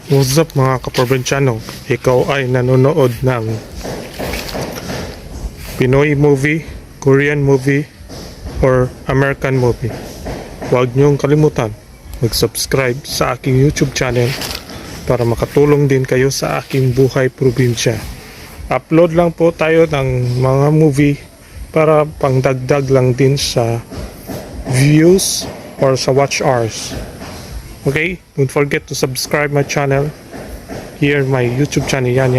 What's up mga kaprobinsyano? Ikaw ay nanonood ng Pinoy movie, Korean movie, or American movie. Huwag niyong kalimutan mag-subscribe sa aking YouTube channel para makatulong din kayo sa aking buhay probinsya. Upload lang po tayo ng mga movie para pangdagdag lang din sa views or sa watch hours. Okay, don't forget to subscribe my channel. Here my YouTube channel. Yan.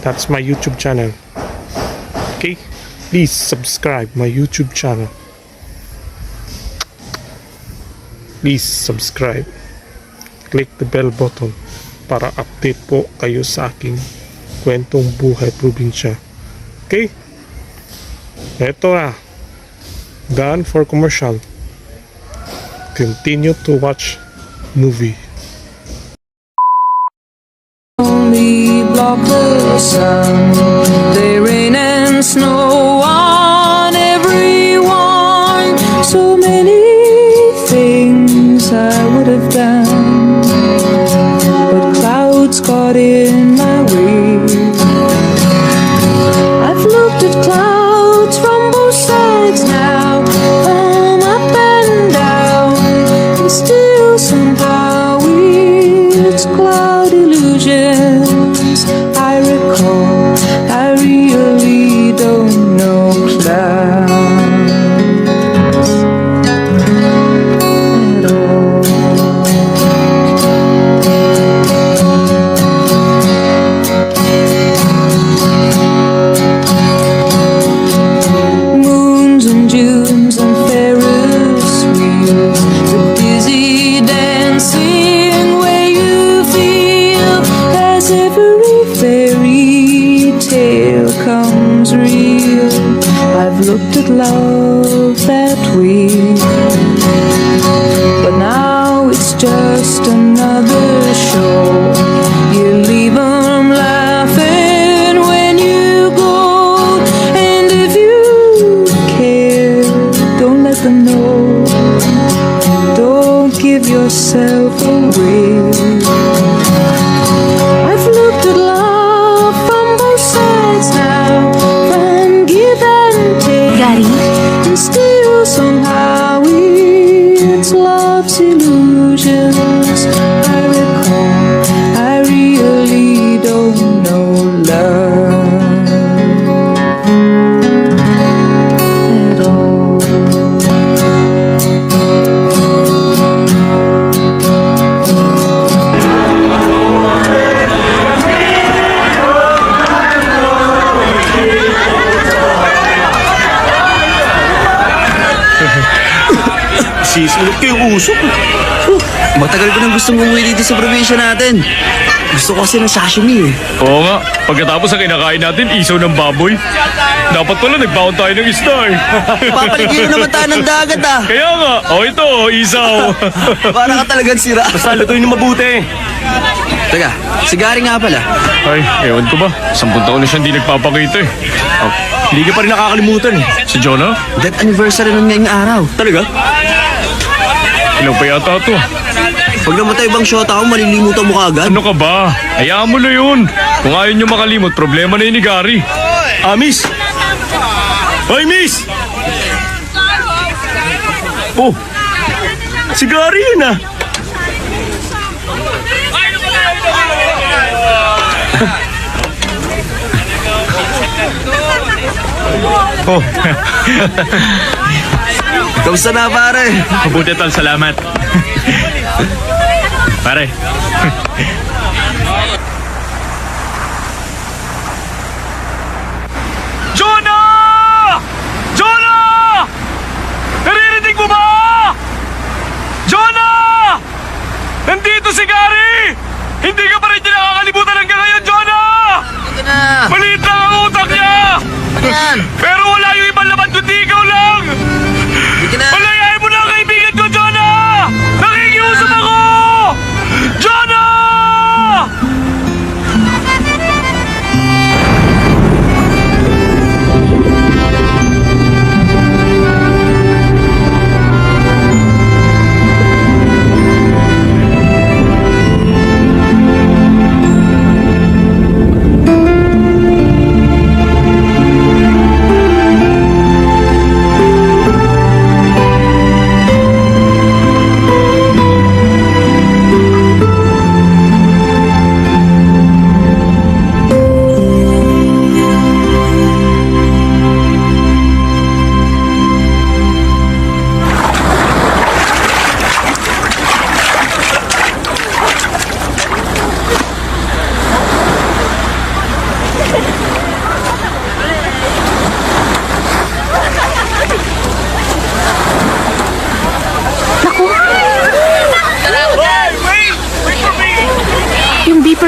That's my YouTube channel. Okay, please subscribe my YouTube channel. Please subscribe. Click the bell button para update po kayo sa aking kwentong buhay probinsya. Okay, eto na. Done for commercial. Continue to watch movie. Only block the sun. They rain and snow on everyone. So many things I would have done, but clouds got in my way. I've looked at clouds from both sides now, from up and down, and still somehow it's cloud illusions. I recall, I really don't know clouds at all. Moons and Junes and Ferris wheels, the dizzy dancing where you feel as every fairy tale comes real. I've looked at love that way, but now it's just another show. You leave 'em laughing when you go, and if you care, don't let them know. Don't give yourself away. I've looked at love from both sides now, from give and take, and still somehow it's love's illusions. I recall, I really don't know love at all. Sisulot ko yung usok. Matagal ko nang gustong umuwi dito sa probinsya natin. Gusto ko kasi ng sashimi eh. Oo nga, pagkatapos ang kinakain natin, isaw ng baboy. Dapat pala nagbaon tayo ng isda eh. Papaligyan naman tayo ng dagat ah. Kaya nga, ito, isaw. Para ka talagang sira. Basta lutuin na mabuti. Teka, sigari nga pala. Ay, ewan ko ba, 10 taon na siya hindi nagpapakita eh. Oh, hindi ka pa rin nakakalimutan eh. Si Jonah? Death anniversary nun ngayong araw. Talaga? Ilang pa yata ito? Pag namatay bang shota ako, malilimutan mo kaagad. Ano ka ba? Hayaan mo na yun. Kung ayaw niyo makalimot, problema na yun ni Gary. Ah, miss! Hoy, miss! Oh, si Gary yun ah. Oh, Kamusta na pare? mabuti tol, salamat. Pare. Jonah! Jonah! Naririnig mo ba? Jonah! Nandito si Gary! Hindi ka pa rin niya nakakalimutan hanggang ngayon, Jonah! Ito na. Maliit lang ang utak niya! Yan. Pero wala yung ibang laman kundi ikaw lang! Ito na. Palayain mo na ang kaibigan ko, Jonah! Nakikiusap ako! Jonah!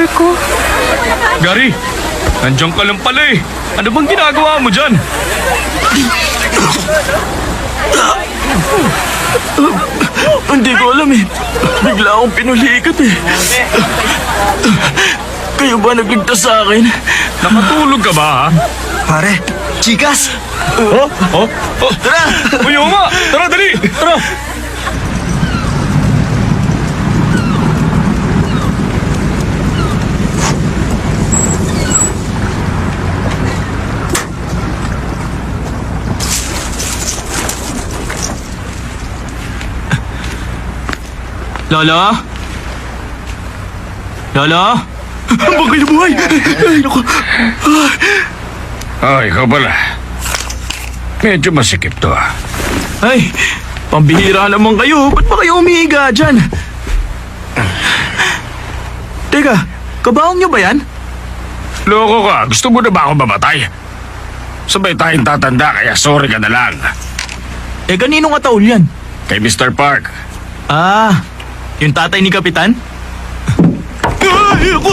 number ko. Gary, nandiyan ka lang pala eh. Ano bang ginagawa mo dyan? Hindi ko alam eh. Bigla akong pinulikat eh. Kayo ba nagligtas sa akin? Nakatulog ka ba ha? Pare, chikas! Oh? Oh? Oh? Tara! Uyo nga! Tara, dali! Tara! Lola? Lola? Baka na buhay! Ay, naku! Ikaw pala. Medyo masikip to ah. Ay, pambihira naman kayo. Ba't ba kayo umihiga dyan? Teka, kabaong nyo ba yan? Loko ka, gusto mo na ba ako mamatay? Sabay tayong tatanda kaya sorry ka na lang. Eh, kaninong ataol yan? Kay Mr. Park. Ah, yung tatay ni Kapitan? Ay, ako!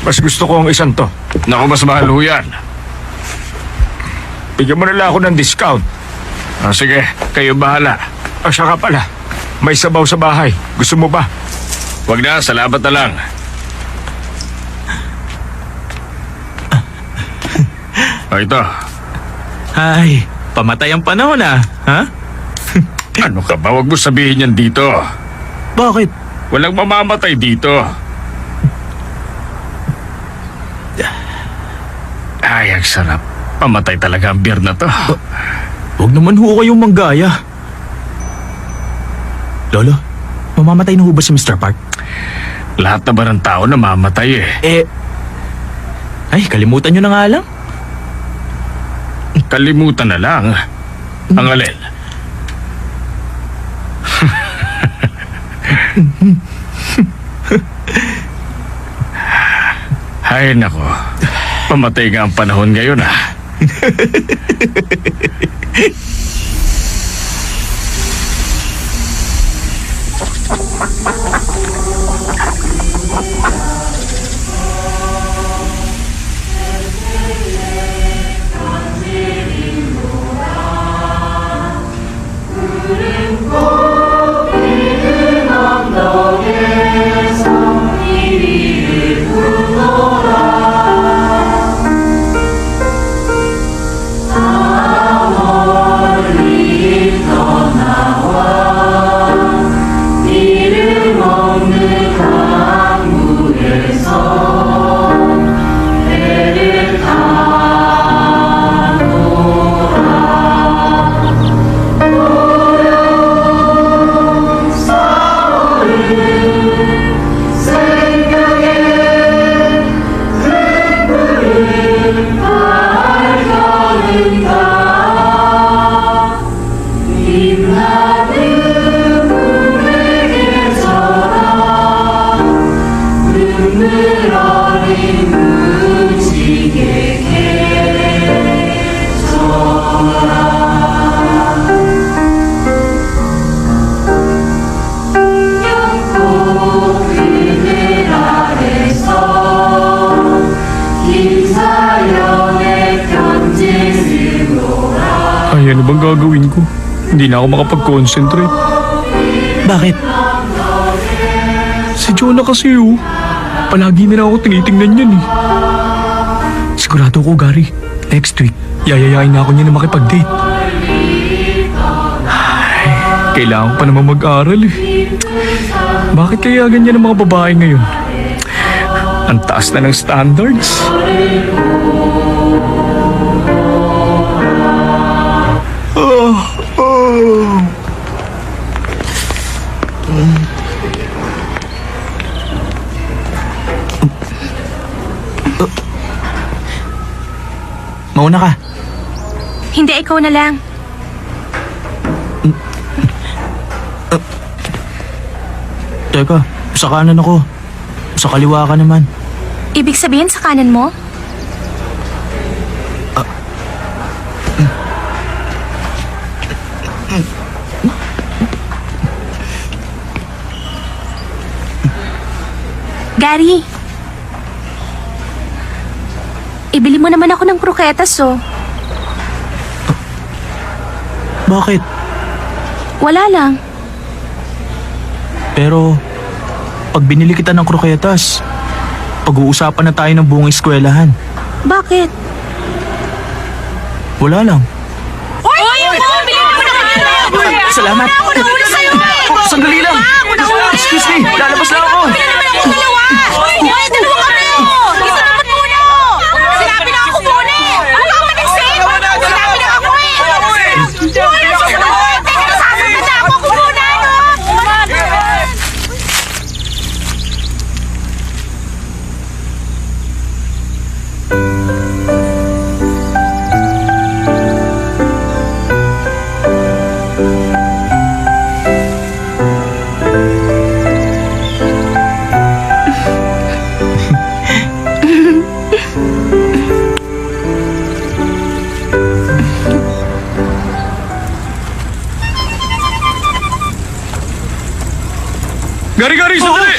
Mas gusto ko ang isang to. Naku, mas mahal ho yan. Bigyan mo na lang ako ng discount. Sige, kayo bahala. Siya ka pala. May sabaw sa bahay. Gusto mo ba? Wag na, salamat na lang. Ito. Ay, pamatay ang panahon ah. Ha? Ano ka ba? Wag mo sabihin yan dito. Bakit? Walang mamamatay dito. Ay, ang sarap. Pamatay talaga ang beer na to. Huwag naman ho kayong manggaya. Lolo, mamamatay na ho ba si Mr. Park? Lahat na ba ng tao namamatay eh? Ay, kalimutan nyo na nga lang. Kalimutan na lang. Ang alin. Ay, nako. Pamatay nga ang panahon ngayon ah. Ay, ano bang gagawin ko? Hindi na ako makapag-concentrate. Bakit? Si Jonah kasi palagi na lang ako tinitingnan yan eh. Sigurado ko, Gary. Next week, Yayayain na ako niya na makipag-date. Ay, kailangan ko pa naman mag-aral eh. Bakit kaya ganyan ang mga babae ngayon? Ang taas na ng standards. mauna ka. Hindi, ikaw na lang. Teka, sa kanan ako. Sa kaliwa ka naman. Ibig sabihin sa kanan mo? Gary. Ibili mo naman ako ng kroketas, oh. Bakit? Wala lang. Pero, pag binili kita ng kroketas, pag-uusapan na tayo ng buong eskwelahan. Bakit? Wala lang. Uy! Bili mo na kanya! Salamat. Ako na una sa'yo eh! Sandali lang. Excuse me, lalabas lang ako. Bili naman ako dalawa! Uy, dalawa kami! Isa naman muna! Sinabi na ako muna eh! Ano ka ba nag-save? Sinabi na ako eh! Uy, teka na, sasagot na ako muna, no? Gari, sandali!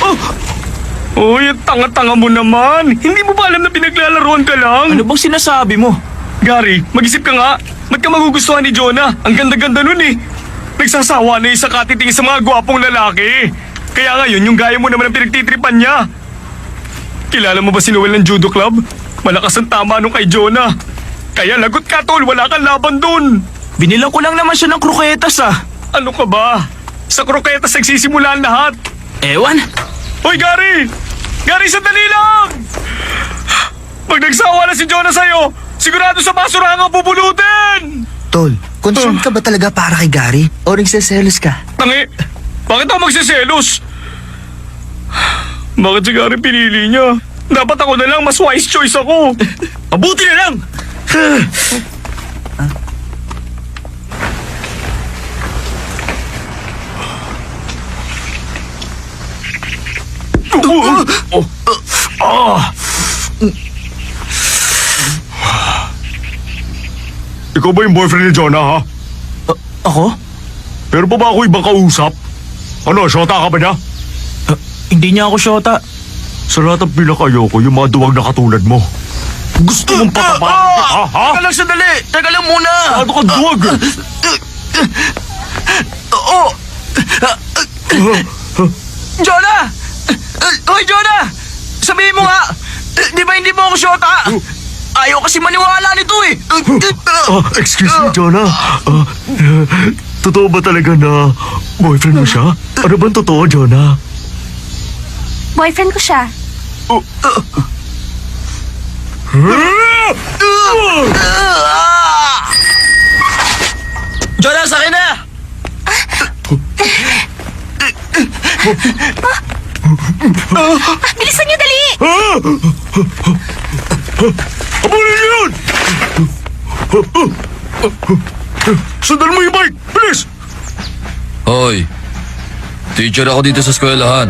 Uy, ang tanga-tanga mo naman. Hindi mo ba alam na pinaglalaroan ka lang? Ano bang sinasabi mo? Gary, mag-isip ka nga. Ba't ka magugustuhan ni Jonah? Ang ganda-ganda nun eh. Nagsasawa na isa katitingin sa mga gwapong lalaki. Kaya ngayon, yung gaya mo naman ang pinagtitripan niya. Kilala mo ba si Noel ng judo club? Malakas ang tama nung kay Jonah. Kaya lagot ka, tol. Wala kang laban dun. Binilang ko lang naman siya ng kroketas ah. Ano ka ba? Sa kroketas nagsisimula ang lahat. Ewan. Hoy, Gary! Gary, sandali lang! Pag nagsawa na si Jonah sa'yo, sigurado sa basurahan ang pupulutin! Tol, concerned ka ba talaga para kay Gary? O nagsiselos ka? Tangi, bakit ako magsiselos? Bakit si Gary pinili niya? Dapat ako na lang, mas wise choice ako. Mabuti na lang! Ikaw ba yung boyfriend ni Jonah, ha? Ako? Pero pa ba ako ibang kausap? Ano, syota ka ba niya? Hindi niya ako syota. Sa lahat ng pinakayoko, yung mga duwag na katulad mo. Gusto mong patapakan kita, ha? Teka lang sandali. Teka lang muna. Ano ka duwag? Oo. Jonah! Hoy, Jonah! Sabihin mo nga! Di ba hindi mo ako syota? Ayaw kasi maniwala nito eh! Excuse me, Jonah. Totoo ba talaga na boyfriend mo siya? Ano bang totoo, Jonah? Boyfriend ko siya. Jonah, sa akin na! Bilisan niyo, dali! Abulin niyo yun! Sundan mo yung bike! Bilis! Hoy, teacher ako dito sa eskwelahan.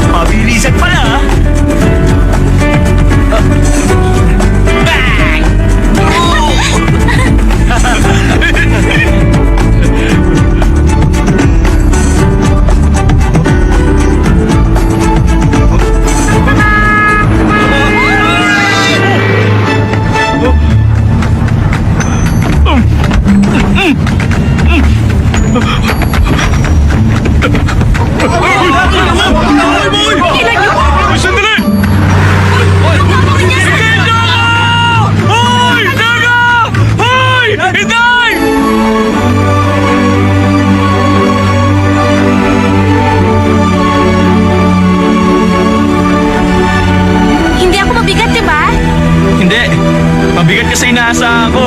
Mabilisan pala ah! Sandali! Sige, Jonah! Hoy! Jonah! Hoy! Hinday! Hindi ako mabigat, di ba? Hindi. Mabigat kasi inaasahan ko.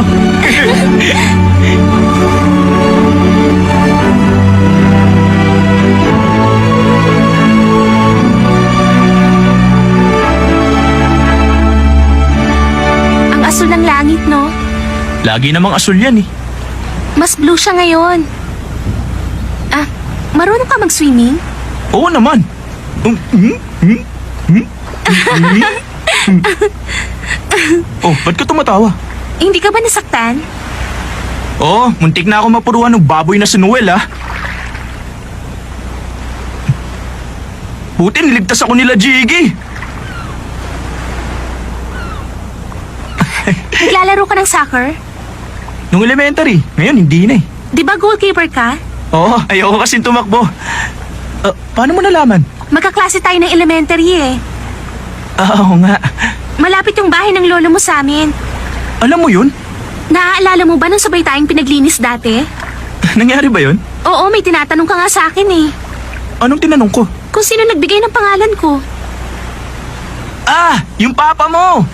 asul ng langit, no? Lagi namang asul yan eh. Mas blue siya ngayon. Ah, marunong ka mag-swimming? Oo naman. Oh, ba't ka tumatawa? Hindi ka ba nasaktan? Oo, muntik na ako mapuruan ng baboy na si Noel ah. Buti niligtas ako nila Jiggy. Naglalaro ka ng soccer? Nung elementary, ngayon hindi na eh. Di ba goalkeeper ka? Oo, ayoko kasing tumakbo. Paano mo nalaman? Magkaklase tayo ng elementary eh. Oo nga. Malapit yung bahay ng lolo mo sa amin. Alam mo yun? Naaalala mo ba nung sabay tayong pinaglinis dati? Nangyari ba yun? Oo, may tinatanong ka nga sa akin eh. Anong tinanong ko? Kung sino nagbigay ng pangalan ko. Ah, yung papa mo!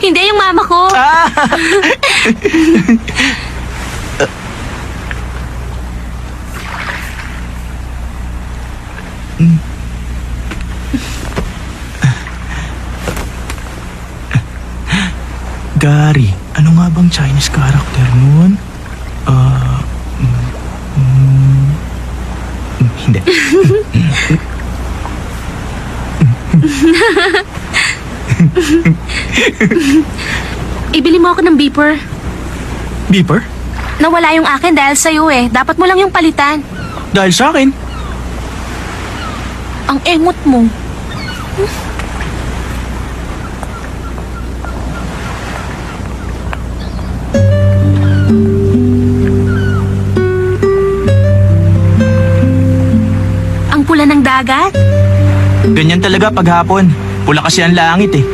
Hindi yung mama ko. Ah! Gary, ano nga bang Chinese character nun? Hindi. Ibili mo ako ng beeper. Beeper? Nawala yung akin dahil sa'yo eh. Dapat mo lang yung palitan. Dahil sa akin? Ang engot mo. Ang pula ng dagat? Ganyan talaga paghapon. Pula kasi ang langit eh.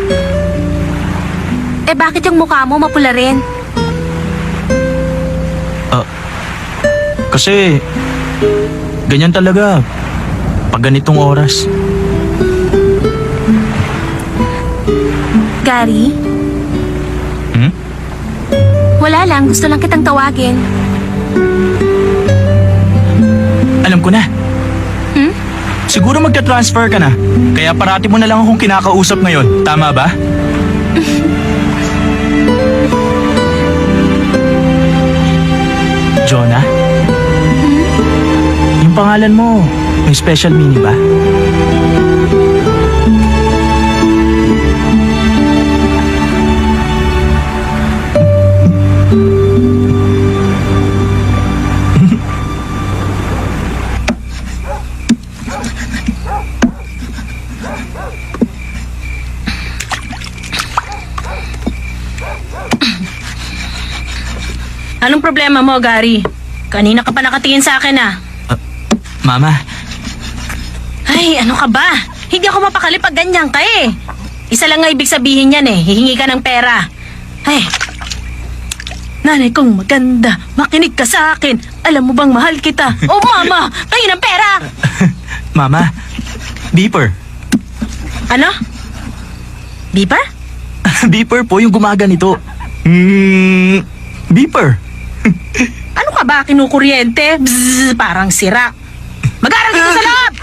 Eh bakit yung mukha mo mapula rin? Kasi, ganyan talaga pag ganitong oras. Gary? Hmm? Wala lang, gusto lang kitang tawagin. Alam ko na. Hmm? Siguro magka-transfer ka na. Kaya parati mo na lang akong kinakausap ngayon. Tama ba? Jonah? Yung pangalan mo, may special meaning ba? Anong problema mo, Gary? Kanina ka pa nakatingin sa akin ah. Mama, Ay, ano ka ba? Hindi ako mapakali pag ganyan ka eh. Isa lang nga ibig sabihin yan eh. Hihingi ka ng pera. Ay, nanay kong maganda, makinig ka sa akin. Alam mo bang mahal kita? Oh, mama, tayo ng pera. Mama, beeper. Ano? Beeper? Beeper po yung gumaganito. Beeper. Ano ka ba, kinukuryente? Bzzz, parang sira. Mag-aral dito sa loob!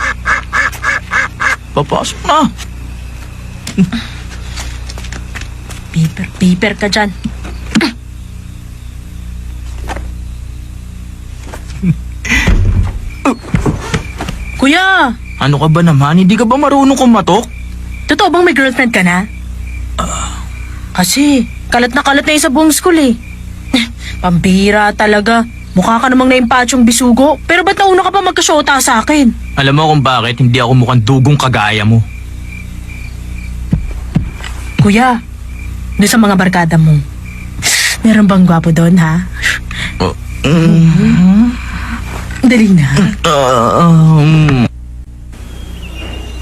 Papasok na. Beeper ka dyan. Kuya, Ano ka ba naman? Hindi ka ba marunong kumatok? totoo bang may girlfriend ka na? Kasi, kalat na yun sa buong school eh. Pambira talaga. Mukha ka namang naimpatsyong bisugo. Pero ba't nauna ka pa magkasyota sa akin? Alam mo kung bakit hindi ako mukhang dugong kagaya mo. Kuya, doon sa mga barkada mo, meron bang gwapo doon, ha? Dali na.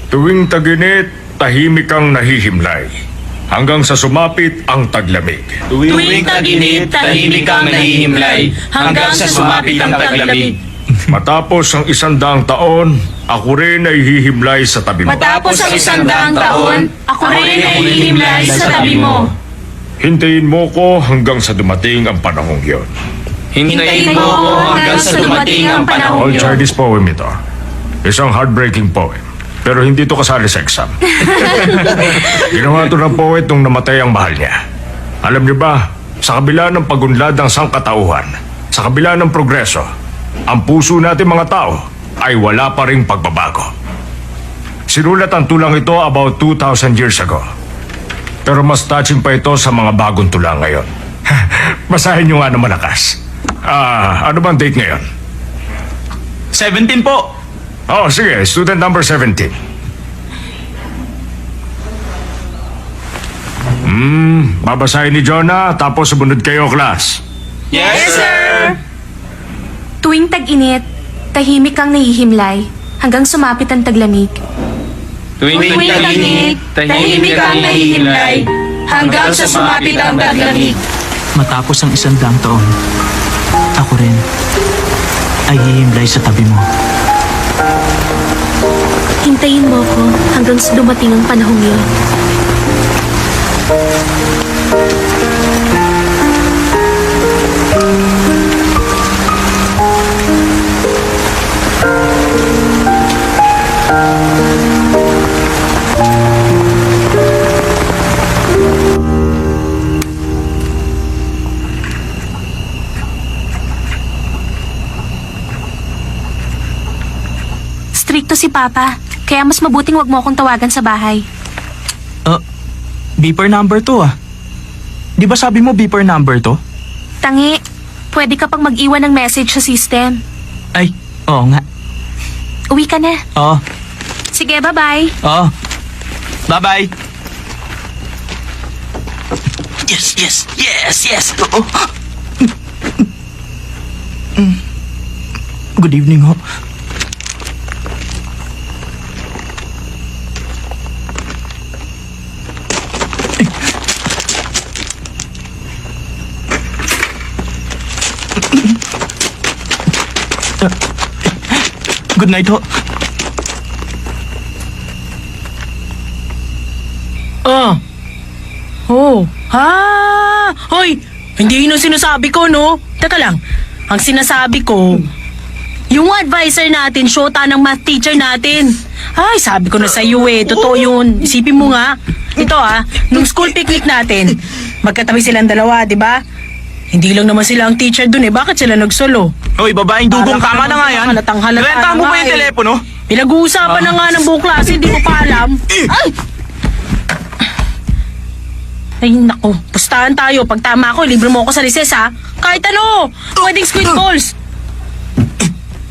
Tuwing taginit, tahimik kang nahihimlay. Hanggang sa sumapit ang taglamig. Tuwing taginit, tahimik kang nahihimlay, hanggang sa sumapit ang taglamig. Matapos ang 100 taon, ako rin ay hihimlay sa tabi mo. Matapos ang 100 taon, ako rin ay hihimlay sa tabi mo. Hintayin mo ko hanggang sa dumating ang panahong yon. Hintayin mo ako hanggang sa dumating ang panahon All yun. Chinese poem ito. Isang heartbreaking poem. Pero hindi ito kasali sa exam. Ginawa ito ng poet nung namatay ang mahal niya. Alam niyo ba, sa kabila ng pagunlad ng sangkatauhan, sa kabila ng progreso, ang puso natin mga tao ay wala pa ring pagbabago. Sinulat ang tulang ito about 2,000 years ago. Pero mas touching pa ito sa mga bagong tula ngayon. Basahin niyo nga ng malakas. Ano bang date ngayon? 17 po. Oh, sige. Student number 17. Babasahin ni Jonah, tapos sumunod kayo, class. Yes, sir. Tuwing tag-init, tahimik kang nahihimlay hanggang sumapit ang taglamig. Tuwing tag-init, tahimik kang nahihimlay hanggang sa sumapit ang taglamig. Matapos ang 100 taon, ako rin ay hihimlay sa tabi mo. Hintayin mo ko hanggang sa dumating ang panahong yun. Stricto si Papa, kaya mas mabuting wag mo akong tawagan sa bahay. Beeper number 2 ah. Di ba sabi mo beeper number 2? Tangi, pwede ka pang mag-iwan ng message sa system. Ay, oo nga. Uwi ka na. Oo, Sige, bye-bye. oo. Bye-bye. Yes, yes, yes, yes. Oo. Good evening ho. Good night ho. Hoy, hindi yun ang sinasabi ko, no? Teka lang, ang sinasabi ko, yung advisor natin, syota ng math teacher natin. Ay, sabi ko na sa iyo totoo yun. Isipin mo nga, ito nung school picnic natin, magkatabi silang dalawa, di ba? Hindi lang naman sila ang teacher dun bakit sila nagsolo? Hoy, babaeng dugong, tama na nga yan. Halatang-halata Rentahan mo na ba nga yung telepono? Pinag-uusapan na nga ng buong klase, hindi ko pa alam. Ay! Ay, naku. Pustahan tayo. Pag tama ako, libre mo ako sa recess, ha? Kahit ano! Pwedeng squid balls.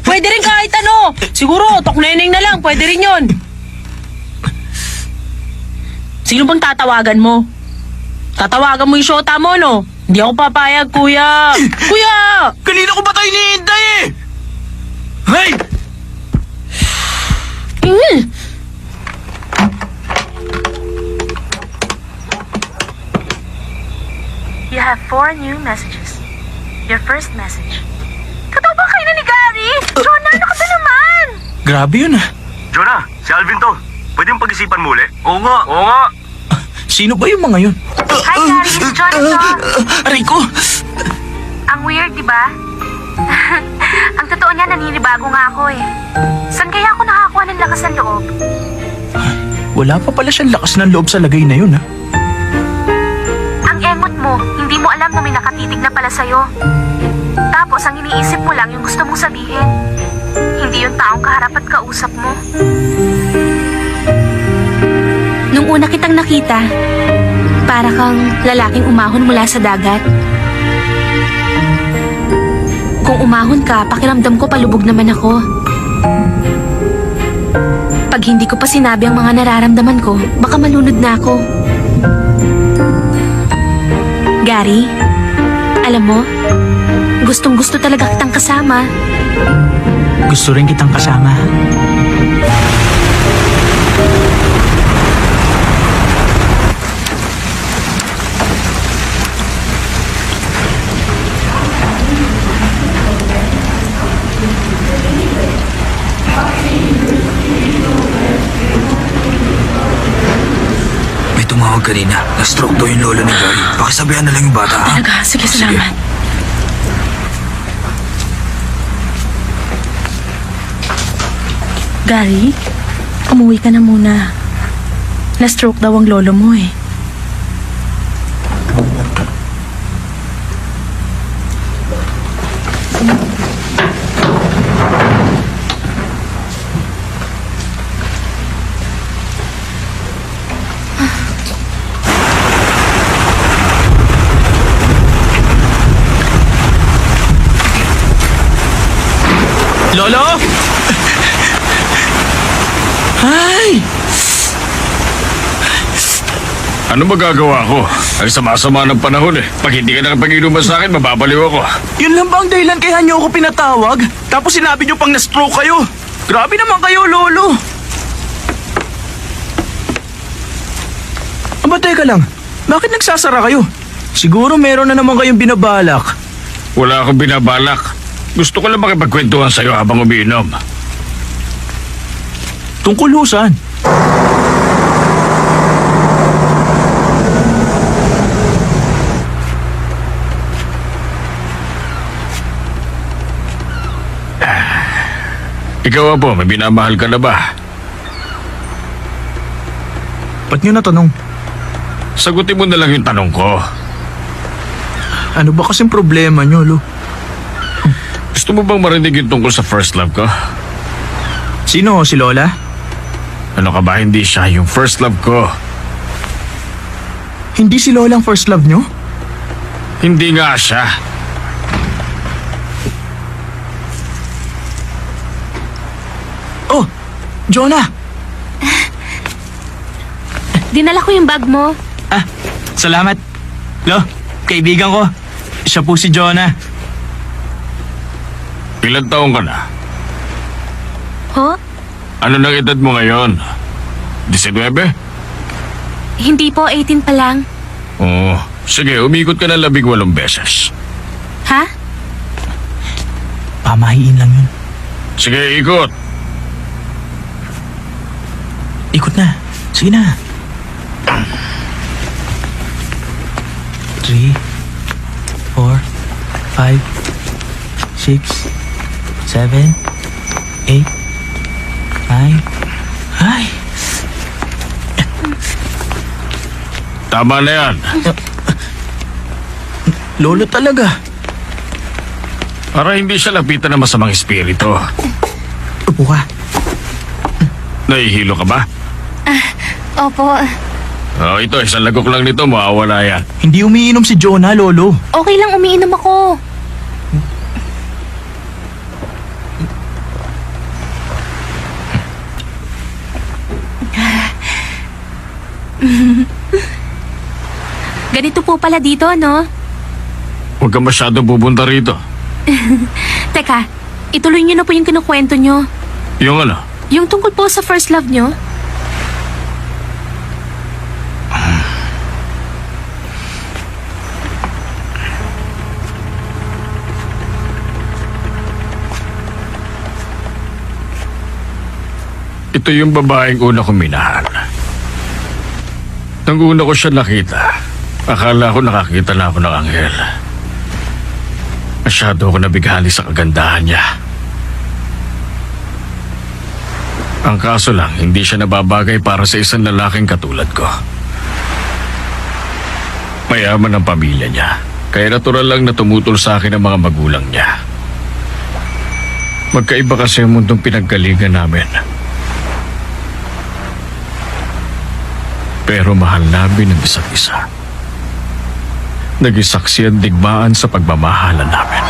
Pwede rin kahit ano. Siguro, tokneneng na lang. Pwede rin yun. Sino bang tatawagan mo? Tatawagan mo yung syota mo, no? Hindi ako papayag, kuya. Kuya! Kanina ko ba tayo hinihintay eh? Hey! You have 4 new messages. Your first message. Totoo ba kayo na ni Gary? Jonah, ano ka ba naman? Grabe yun ah. Jonah, si Alvin to. Pwede mong pag-isipan muli? Oo nga. Sino ba yung mga yun? Hi, Gary. Si Jonah to. Aray ko! Ang weird, di ba? Ang totoo niya, naninibago nga ako eh. Saan kaya ako nakakuha ng lakas ng loob? Wala pa pala siyang lakas ng loob sa lagay na yun ah. Ang engot mo, hindi mo alam na may nakatitig na pala sa'yo. Tapos ang iniisip mo lang yung gusto mong sabihin. Hindi yung taong kaharap at kausap mo. Nung una kitang nakita, para kang lalaking umahon mula sa dagat. Kung umahon ka, pakiramdam ko palubog naman ako. Pag hindi ko pa sinabi ang mga nararamdaman ko, baka malunod na ako. Gary, alam mo, gustong-gusto talaga kitang kasama. Gusto rin kitang kasama. May tumawag kanina. Na-stroke daw yung lolo ni Gary. Pakisabihan na lang yung bata, ha? Talaga, sige, salamat. Gary, umuwi ka na muna. Na-stroke daw ang lolo mo eh. Lolo? Ay! Ano magagawa ko? Ay sama-sama ng panahon eh. Pag hindi ka nakapag-inuman sa akin, mababaliw ako. Yun lang ba ang dahilan kaya niyo ako pinatawag? Tapos sinabi niyo pang na-stroke kayo. Grabe naman kayo, Lolo. Aba, teka lang. Bakit nagsasara kayo? Siguro meron na naman kayong binabalak. Wala akong binabalak. Gusto ko lang makipagkwentuhan sa'yo habang umiinom. Tungkol ho saan? Ikaw po, may binamahal ka na ba? Ba't niyo natanong? Sagutin mo na lang yung tanong ko. Ano ba kasing problema niyo, Lo? Gusto mo bang marinig yung tungkol sa first love ko? Sino, si Lola? Ano ka ba, hindi siya yung first love ko. Hindi si Lola ang first love niyo? Hindi nga siya. Oh, Jonah! Dinala ko yung bag mo. Ah, salamat. Lo, kaibigan ko. Siya po si Jonah. Ilang taong ka na? Ho? Ano nang edad mo ngayon? 19? Hindi po, 18 pa lang. Oo. Sige, umikot ka na 18 beses. Ha? Pamahiin lang yun. Sige, ikot. Ikot na. Sige na. 3, 4, 5, 6, 7, 8, 9. Ay! Tama na yan. Lolo talaga. Para hindi siya lapitan ng masamang espiritu. Upo ka. Nahihilo ka ba? Opo. Oh, ito, isang lagok lang nito, mawawala yan. Hindi umiinom si Jonah, Lolo. Okay lang, umiinom ako. Ganito po pala dito, no? Huwag ka masyadong pupunta rito. Teka, ituloy niyo na po yung kinukwento niyo. Yung ano? Yung tungkol po sa first love niyo. Ito yung babaeng una kong minahal. Nang una ko siya nakita, akala ko nakakita na ako ng anghel. Masyado ako nabighali sa kagandahan niya. Ang kaso lang, hindi siya nababagay para sa isang lalaking katulad ko. Mayaman ang pamilya niya, kaya natural lang na tumutol sa akin ang mga magulang niya. Magkaiba kasi ang mundong pinaggalingan namin. Pero mahal namin ang isa't isa. Naging saksi ang digmaan sa pagmamahalan namin.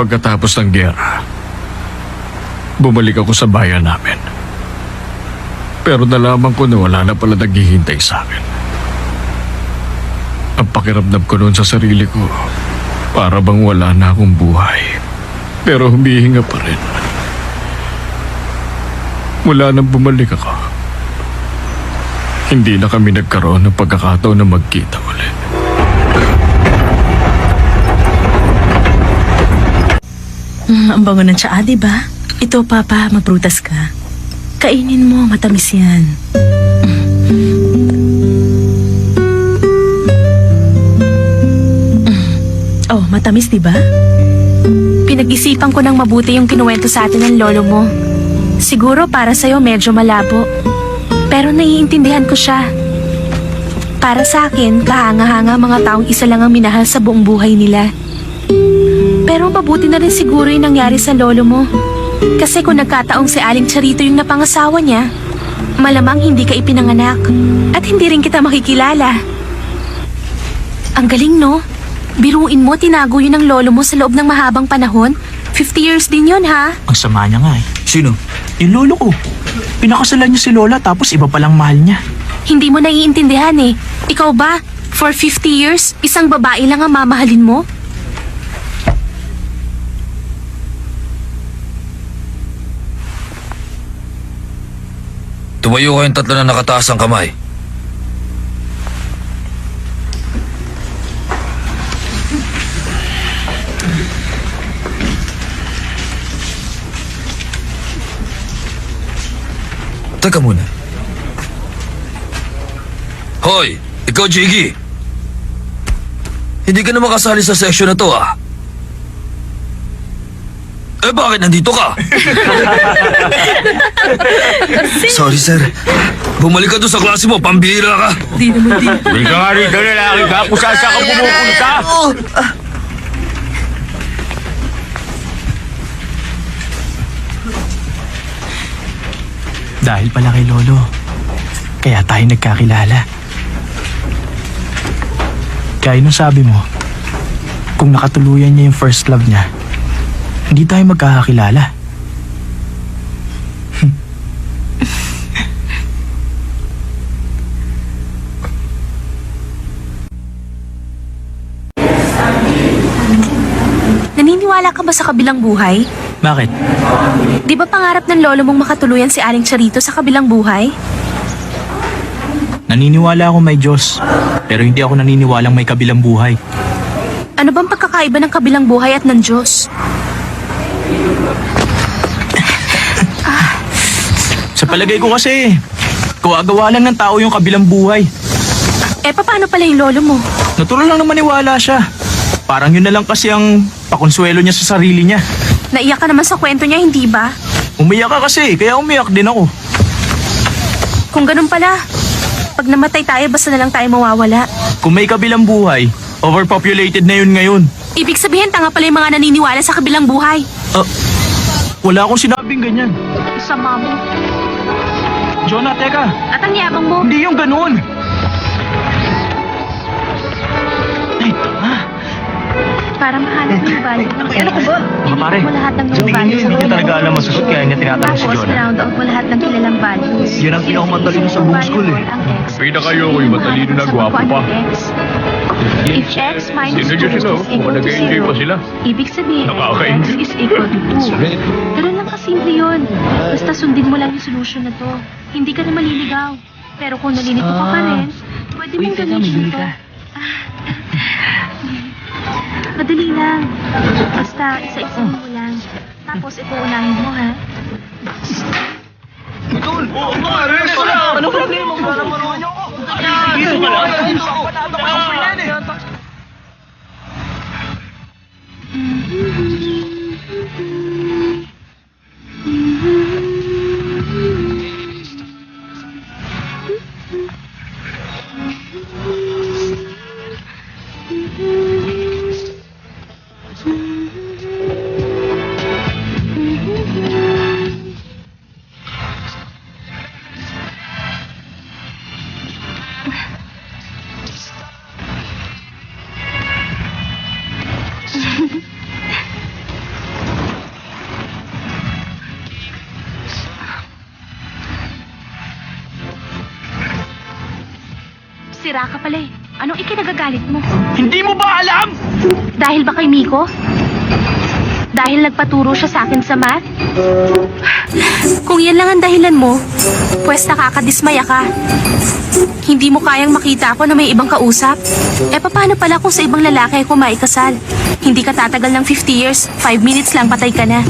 Pagkatapos ng giyera, bumalik ako sa bayan namin. Pero nalaman ko na wala na pala naghihintay sa akin. Ang pakiramdam ko noon sa sarili ko, para bang wala na akong buhay. Pero humihinga pa rin. Mula nang bumalik ako, hindi na kami nagkaroon ng pagkakataon na magkita ulit. Ang bango ng tsaa, diba? Ito, Papa, magprutas ka. Kainin mo, matamis yan. Oh, matamis, diba? Pinag-isipan ko ng mabuti yung kinuwento sa atin ng lolo mo. Siguro para sa'yo medyo malabo. Pero naiintindihan ko siya. Para sa akin, kahanga-hanga mga taong isa lang ang minahal sa buong buhay nila. Pero mabuti na rin siguro yung nangyari sa lolo mo. Kasi kung nagkataong si Aling Charito yung napangasawa niya, malamang hindi ka ipinanganak at hindi rin kita makikilala. Ang galing, no? Biruin mo, tinago yun ng lolo mo sa loob ng mahabang panahon. 50 years din yun, ha? Ang sama niya nga eh. Sino? Yung lolo ko. Pinakasalan niya si Lola tapos iba palang mahal niya. Hindi mo naiintindihan eh. Ikaw ba, for 50 years, isang babae lang ang mamahalin mo? Tumayo kayong tatlo na nakataas ang kamay. Teka muna. Hoy, ikaw, Jiggy. Hindi ka na makasali sa section na to, ah. Eh, bakit nandito ka? Sorry, sir. Bumalik ka doon sa klase mo, pambihira ka. Di naman din. Hindi ka nga rito, lalaki ka. Kung saan ka pumupunta. Dahil pala kay Lolo. Kaya tayo nagkakilala. Kaya nung sabi mo, kung nakatuluyan niya yung first love niya, hindi tayo magkakakilala. Naniniwala ka ba sa kabilang buhay? Bakit? Di ba pangarap ng lolo mong makatuluyan si Aling Charito sa kabilang buhay? Naniniwala ako may Diyos, pero hindi ako naniniwalang may kabilang buhay. Ano bang pagkakaiba ng kabilang buhay at ng Diyos? Sa palagay ko kasi, gawa-gawa lang ng tao yung kabilang buhay. Eh, paano pala yung lolo mo? Natural lang na maniwala siya. Parang yun na lang kasi ang pakonsuelo niya sa sarili niya. Naiyak ka naman sa kwento niya, hindi ba? Umiyak ka kasi, kaya umiyak din ako. Kung ganun pala, pag namatay tayo, basta na lang tayo mawawala. Kung may kabilang buhay, overpopulated na yun ngayon. Ibig sabihin, tanga pala yung mga naniniwala sa kabilang buhay. Wala akong sinabing ganyan. Sama mo. Jonah, teka. At ang yabang mo. Hindi yung ganun. Ay, tama. Para mahanap mo yung value. Ano ko ba? Mga pare, Mo lahat ng sa tingin niyo hindi niya talaga alam masagot kaya niya tinatanong si Tapos, Jonah. round out mo lahat ng kilalang values. Yun ang pinakamatalino sa buong school eh. Pinakayo ko yung matalino na gwapo pa. If x minus 2 Sino is sila? equal Kung to nag-enjoy 0, pa sila. ibig sabihin x Nakaka-enjoy. is equal to 2. Ganun lang kasimple yun. Basta sundin mo lang yung solution na to. Hindi ka na maliligaw. Pero kung nalilito ka pa rin, pwede mong gamitin ito. Madali lang. Basta isa-isa mo lang. Tapos ito unahin mo, ha? Ano problema mo? Dito mo lang. Sira ka pala eh. Anong ikinagagalit mo? Hindi mo ba alam? Dahil ba kay Miko? Dahil nagpaturo siya sa akin sa math? Kung yan lang ang dahilan mo, pwes nakakadismaya ka. Hindi mo kayang makita ako na may ibang kausap? Eh paano pala kung sa ibang lalaki ako maikasal? Hindi ka tatagal ng 50 years, 5 minutes lang patay ka na.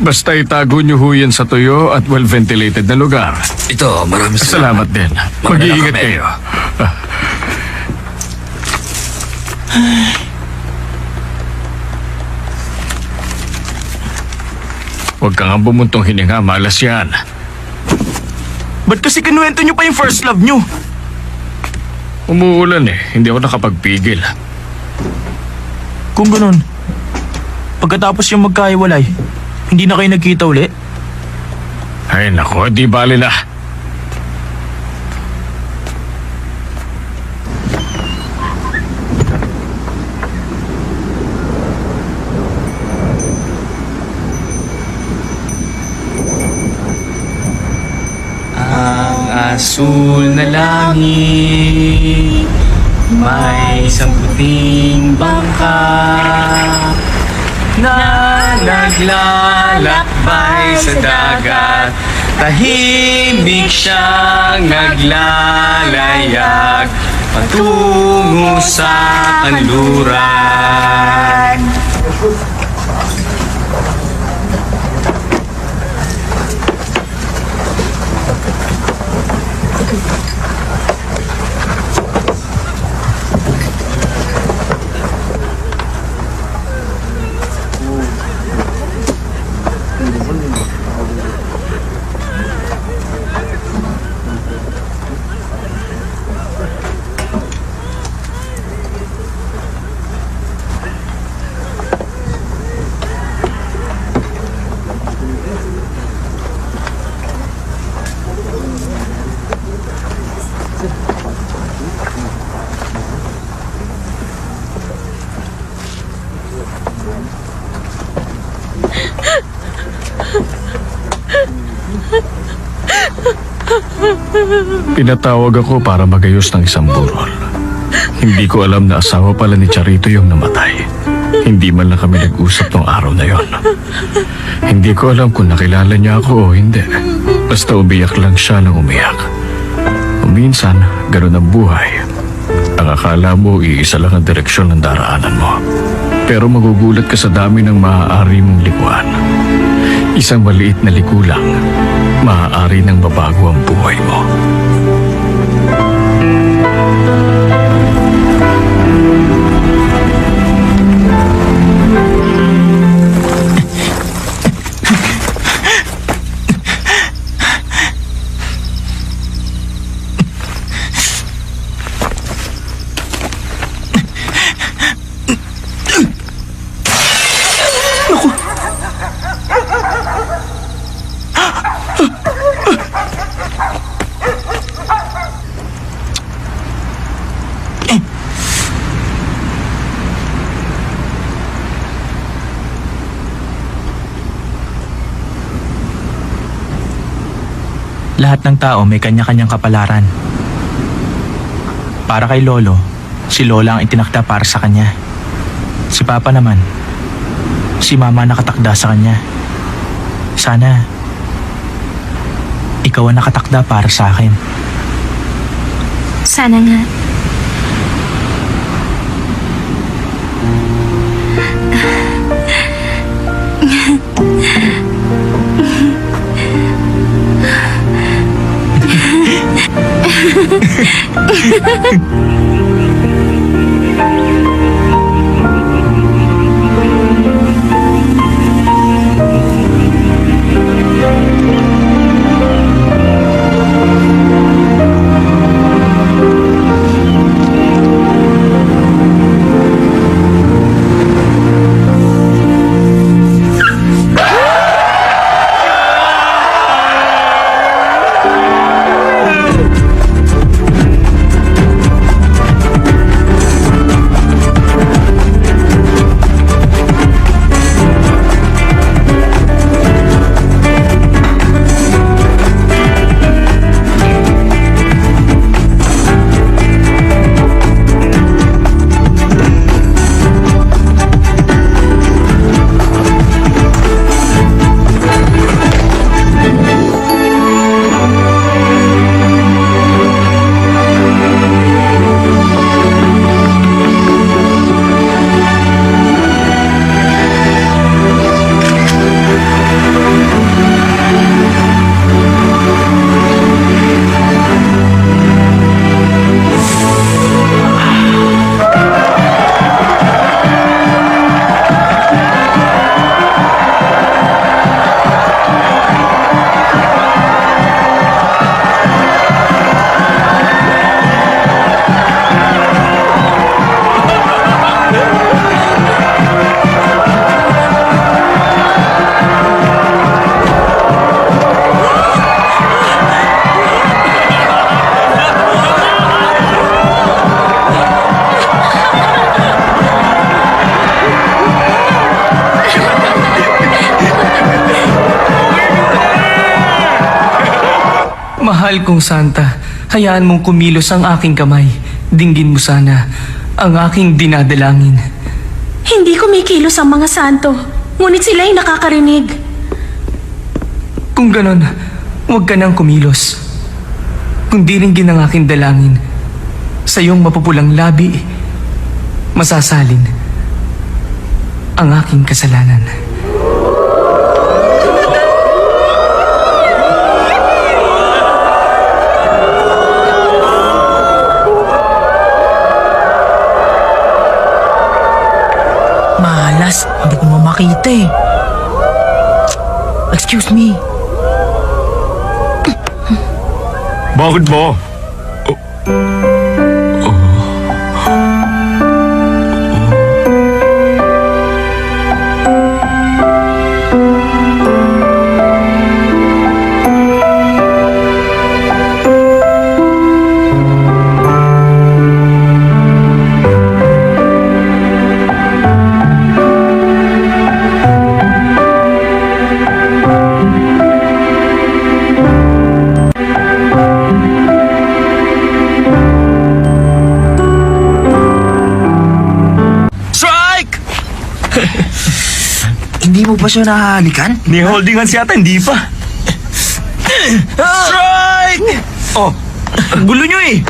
Basta itago niyo ho yan sa tuyo at well-ventilated na lugar. Ito, maraming Salamat din. Mag-iingat kami. kayo. Huwag kang ang bumuntong hininga, malas yan. Ba't kasi kinuwento nyo pa yung first love nyo? Umuulan eh, hindi ako nakapagpigil. Kung ganun, pagkatapos yung magkahiwalay, hindi na kayo nagkita uli? Ay nako, di bali na. Asul na langit, may isang puting bangka na naglalakbay sa dagat. Tahimik siyang naglalayag patungo sa kanluran. Pinatawag ako para magayos ng isang burol. Hindi ko alam na asawa pala ni Charito yung namatay. Hindi man lang kami nag-usap nung araw na yon. Hindi ko alam kung nakilala niya ako o hindi. Basta umiyak lang siya nang umiyak. Minsan, ganun ang buhay. Ang akala mo, iisa lang ang direksyon ng daraanan mo. Pero magugulat ka sa dami ng maaari mong likuan. Isang maliit na liku lang, maaari nang mabago ang buhay mo. Lahat ng tao may kanya-kanyang kapalaran. Para kay Lolo, si Lola ang itinakda para sa kanya. Si Papa naman, si Mama nakatakda sa kanya. Sana, ikaw ang nakatakda para sa akin. Sana nga. Mahal kong Santa, hayaan mong kumilos ang aking kamay. Dinggin mo sana ang aking dinadalangin. Hindi kumikilos ang mga santo. Ngunit sila'y nakakarinig. Kung ganon, huwag ka nang kumilos. Kung diringgin ang aking dalangin, sa iyong mapupulang labi, masasalin ang aking kasalanan. Malas, hindi ko makita eh. Excuse me. Bakit ba? Strike! Hindi mo pa siya nahahalikan? Ni holding hands yata, hindi pa. Strike! Oh, Gulo nyo eh.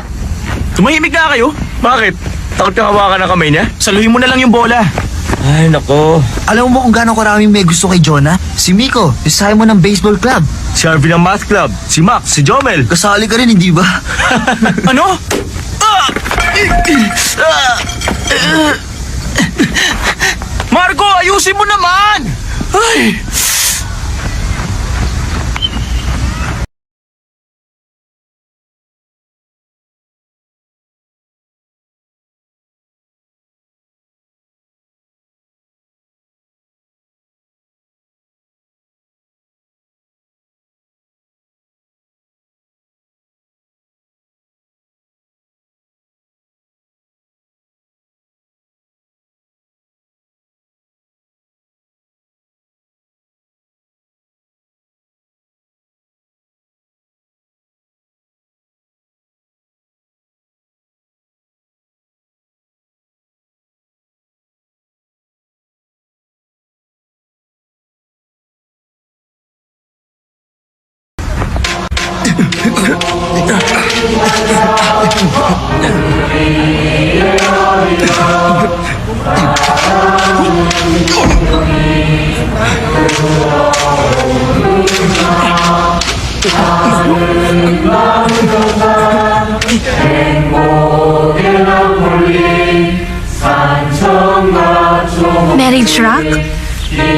Tumahimik na kayo. bakit? Takot kang hawakan ng kamay niya? Saluhin mo na lang yung bola. Ay, nako. Alam mo kung gaano karaming may gusto kay Jonah? Si Miko, yung Simon ng baseball club. Si Harvey ng math club, si Max, si Jomel. Kasali ka rin, hindi ba? Ano? Marco, ayusin mo naman! Ay! Marriage rock?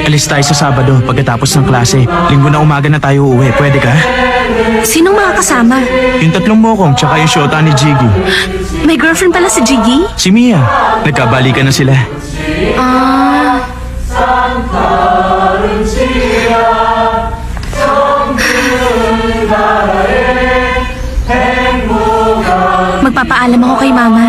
Alis tayo sa Sabado pagkatapos ng klase. Linggo na umaga na tayo uuwi. Pwede ka? Sinong mga kasama? Yung tatlong mokong tsaka yung syota ni Jiggy. May girlfriend pala si Jiggy? Si Mia. Nagkabalikan na sila. Ah, magpapaalam ako kay Mama.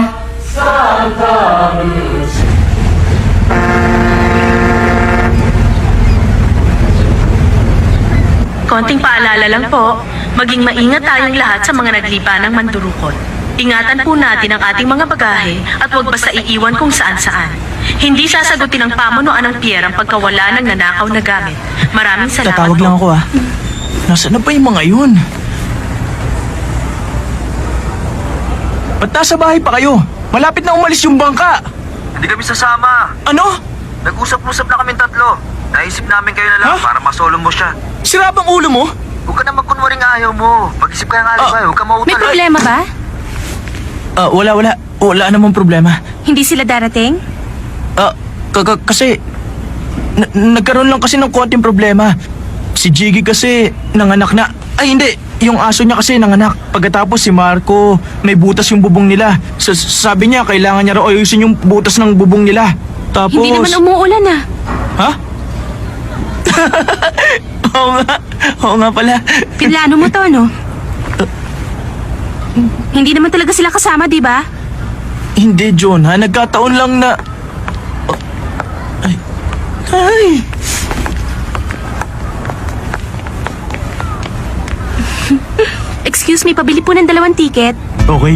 Konting paalala lang po, maging maingat tayong lahat sa mga naglipa ng mandurukot. Ingatan po natin ang ating mga bagahe at huwag basta iiwan kung saan-saan. Hindi sasagutin ng pamunuan ng Pierre ang pagkawala ng nanakaw na gamit. Maraming salamat Tatawag po. lang ako ah. Nasaan na ba yung mga yun? Ba't nasa bahay pa kayo? Malapit na umalis yung bangka. Hindi kami sasama. Ano? Nag-usap-usap na kaming tatlo. Naisip namin kayo na lang Ha? para masolo mo siya. Sira bang ulo mo? Huwag ka na magkunwaring ayaw mo. Pag-isip ka ng alibay, huwag ka May mautal. problema ba? Wala. Wala namang problema. Hindi sila darating? Kasi nagkaroon lang kasi ng konting problema. Si Jiggy kasi nanganak na. Ay hindi, yung aso niya kasi nanganak. Pagkatapos si Marco, may butas yung bubong nila. Sabi niya kailangan niya raw ayusin yung butas ng bubong nila. Tapos Hindi naman umuulan ah. Ha? Oo nga pala. Pinlano mo to, no? Hindi naman talaga sila kasama, di ba? Hindi, John, ha? Nagkataon lang na... Ay! Excuse Excuse me, pabili po ng 2 ticket. Okay.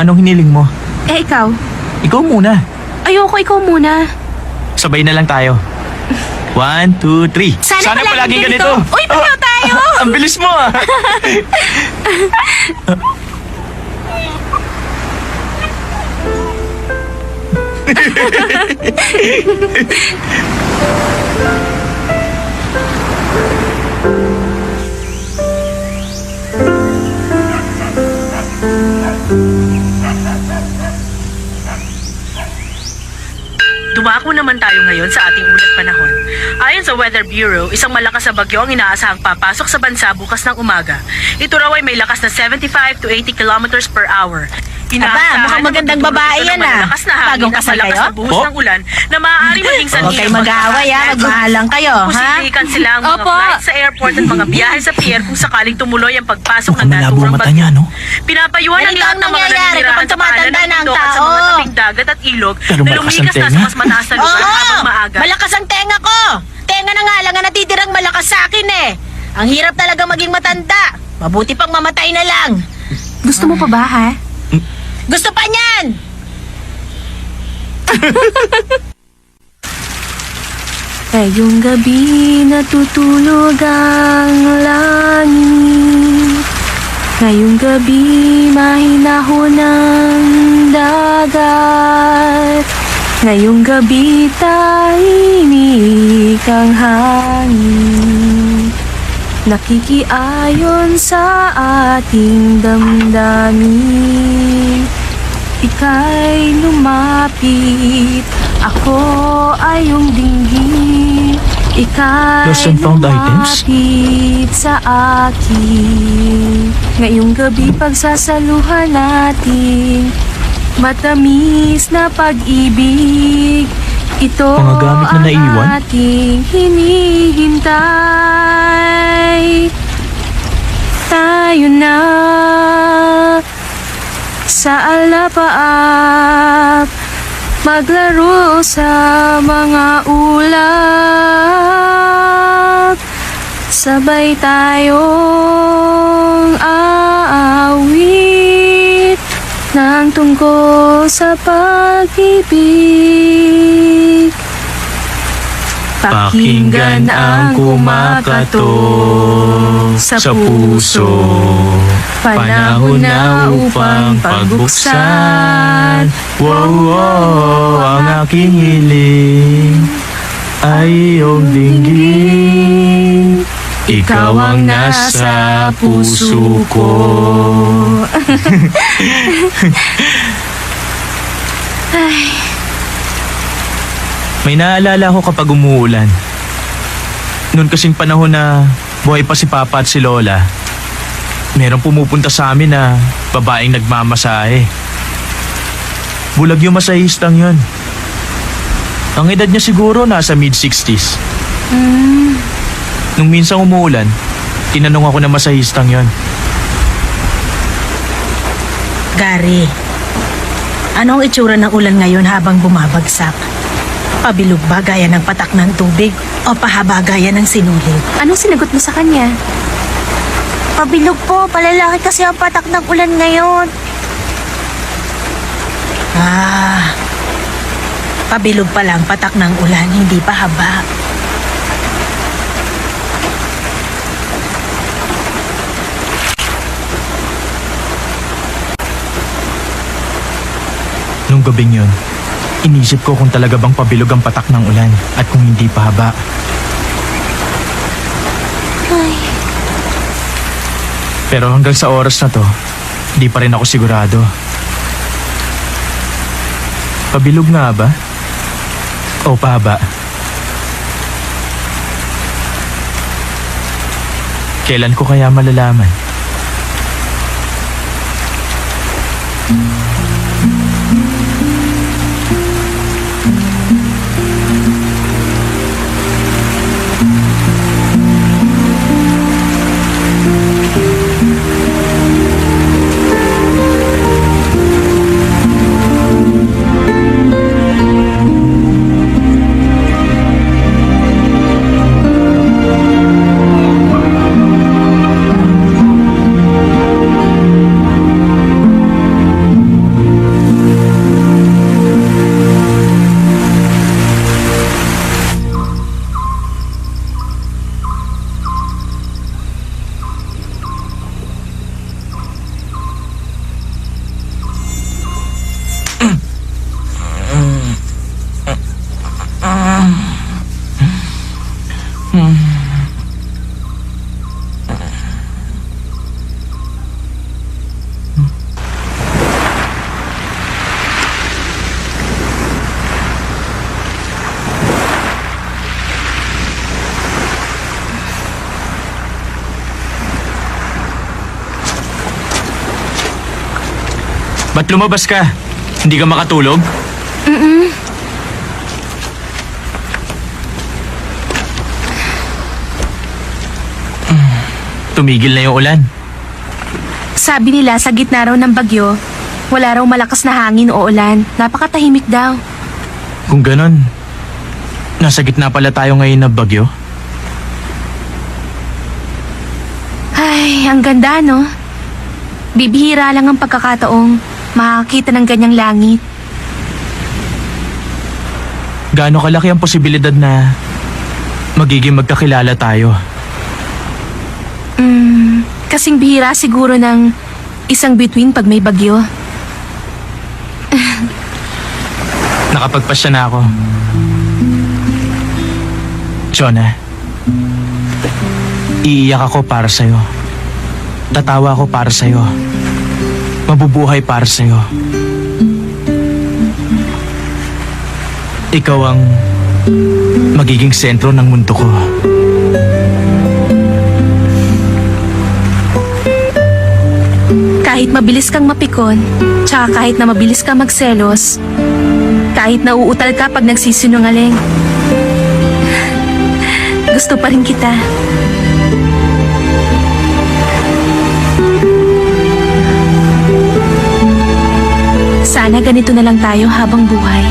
Anong hiniling mo? Eh, ikaw? Ikaw muna. Ayoko, ikaw muna. Sabay na lang tayo. 1, 2, 3. Sana palaging ganito. Uy, pareho tayo! Ang bilis mo ah. Dumako naman tayo ngayon sa ating ulat panahon. Ayon sa Weather Bureau, isang malakas na bagyo ang inaasahang papasok sa bansa bukas ng umaga. Ito raw ay may lakas na 75 to 80 kilometers per hour. mukhang magandang babae yan, ah. Malakas na hangin Bagong at kasal malakas kayo? na buhos ng ulan na maaari maging sanhi. Huwag kayo mag-aaway, magmahalang kayo, ha? Pusidikan sila ang mga Opo. flight sa airport at mga biyahe sa pier kung sakaling tumuloy ang pagpasok ng Mukhang malabo naturang ang mata niya, no? Pinapayuhan ang Ganito lahat ang ng mga nangyayari naninirahan kapag sa paanan tumatanda ng na ang bundok at sa tao. mga tabing dagat at ilog Pero na malakas ang lumikas na sa tenga. mas mataas na lugar habang maaga. Malakas ang tenga ko! Tenga na nga lang ang natitirang malakas sa akin eh. Ang hirap talaga maging matanda. Mabuti pang mamatay na lang. Gusto mo pa ba, ha? Gusto pa niyan! Ngayong gabi natutulog ang langit. Ngayong gabi mahinahon ang dagat. Ngayong gabi tahimik ang hangin. Nakikiayon sa ating damdamin. Ika'y lumapit, ako ay iyong dinggin. Ika'y Lost and found items? lumapit sa akin. Ngayong gabi pagsasaluhan natin matamis na pag-ibig. Ito Mga gamit na naiwan? ang ating hinihintay. Tayo na sa alapaap, maglaro sa mga ulap. Sabay tayong aawit ng tungkol sa pag-ibig. Pakinggan ang kumakatok sa puso. Panahon na upang pagbuksan. Wow, wow, ang aking hiling ay iyong dinggin. Ikaw ang nasa puso ko. May naalala ko kapag umuulan. Noon kasing panahon na buhay pa si Papa at si Lola. Merong pumupunta sa amin na babaeng nagmamasahe. Bulag yung masahistang yun. Ang edad niya siguro nasa mid-60s. Nung minsan umuulan, tinanong ako ng masahistang yun. Gary, anong itsura ng ulan ngayon habang bumabagsak? Pabilog ba gaya ng patak ng tubig o pahaba gaya ng sinulid? Anong sinagot mo sa kanya? Pabilog po, palalaki kasi ang patak ng ulan ngayon. Pabilog pa lang patak ng ulan, hindi pa haba. Nung gabing yun, inisip ko kung talaga bang pabilog ang patak ng ulan at kung hindi pa haba. Ay, Pero hanggang sa oras na to, di pa rin ako sigurado. Pabilog nga ba? O pahaba? Kailan ko kaya malalaman? Ba't lumabas ka? Hindi ka makatulog? Tumigil na yung ulan. sabi nila sa gitna raw ng bagyo, wala raw malakas na hangin o ulan. Napakatahimik daw. Kung ganon, nasa gitna pala tayo ngayon ng bagyo. Ay, ang ganda, no? Bibihira lang ang pagkakataong makakita ng ganyang langit. Gaano kalaki ang posibilidad na magiging magkakilala tayo? Kasing bihira siguro ng isang bituin pag may bagyo. Nakapagpasya na ako. Jonah, iiyak ako para sa'yo. Tatawa ako para sa'yo. Mabubuhay para sa'yo. Ikaw ang magiging sentro ng mundo ko. Kahit mabilis kang mapikon, tsaka kahit na mabilis kang magselos, kahit nauutal ka pag nagsisinungaling, gusto pa rin kita. Sana ganito na lang tayo habang buhay.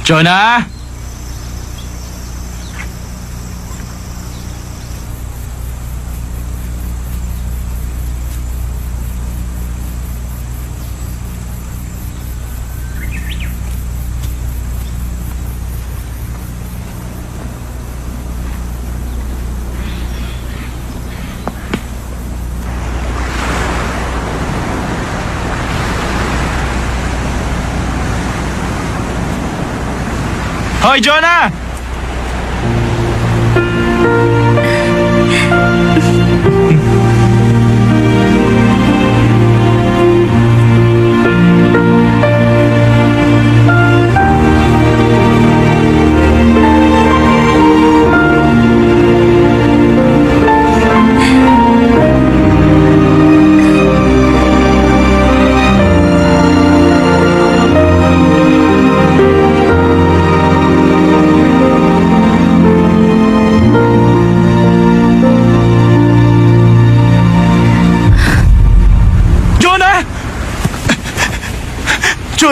Jonah! Hoy, Jonah!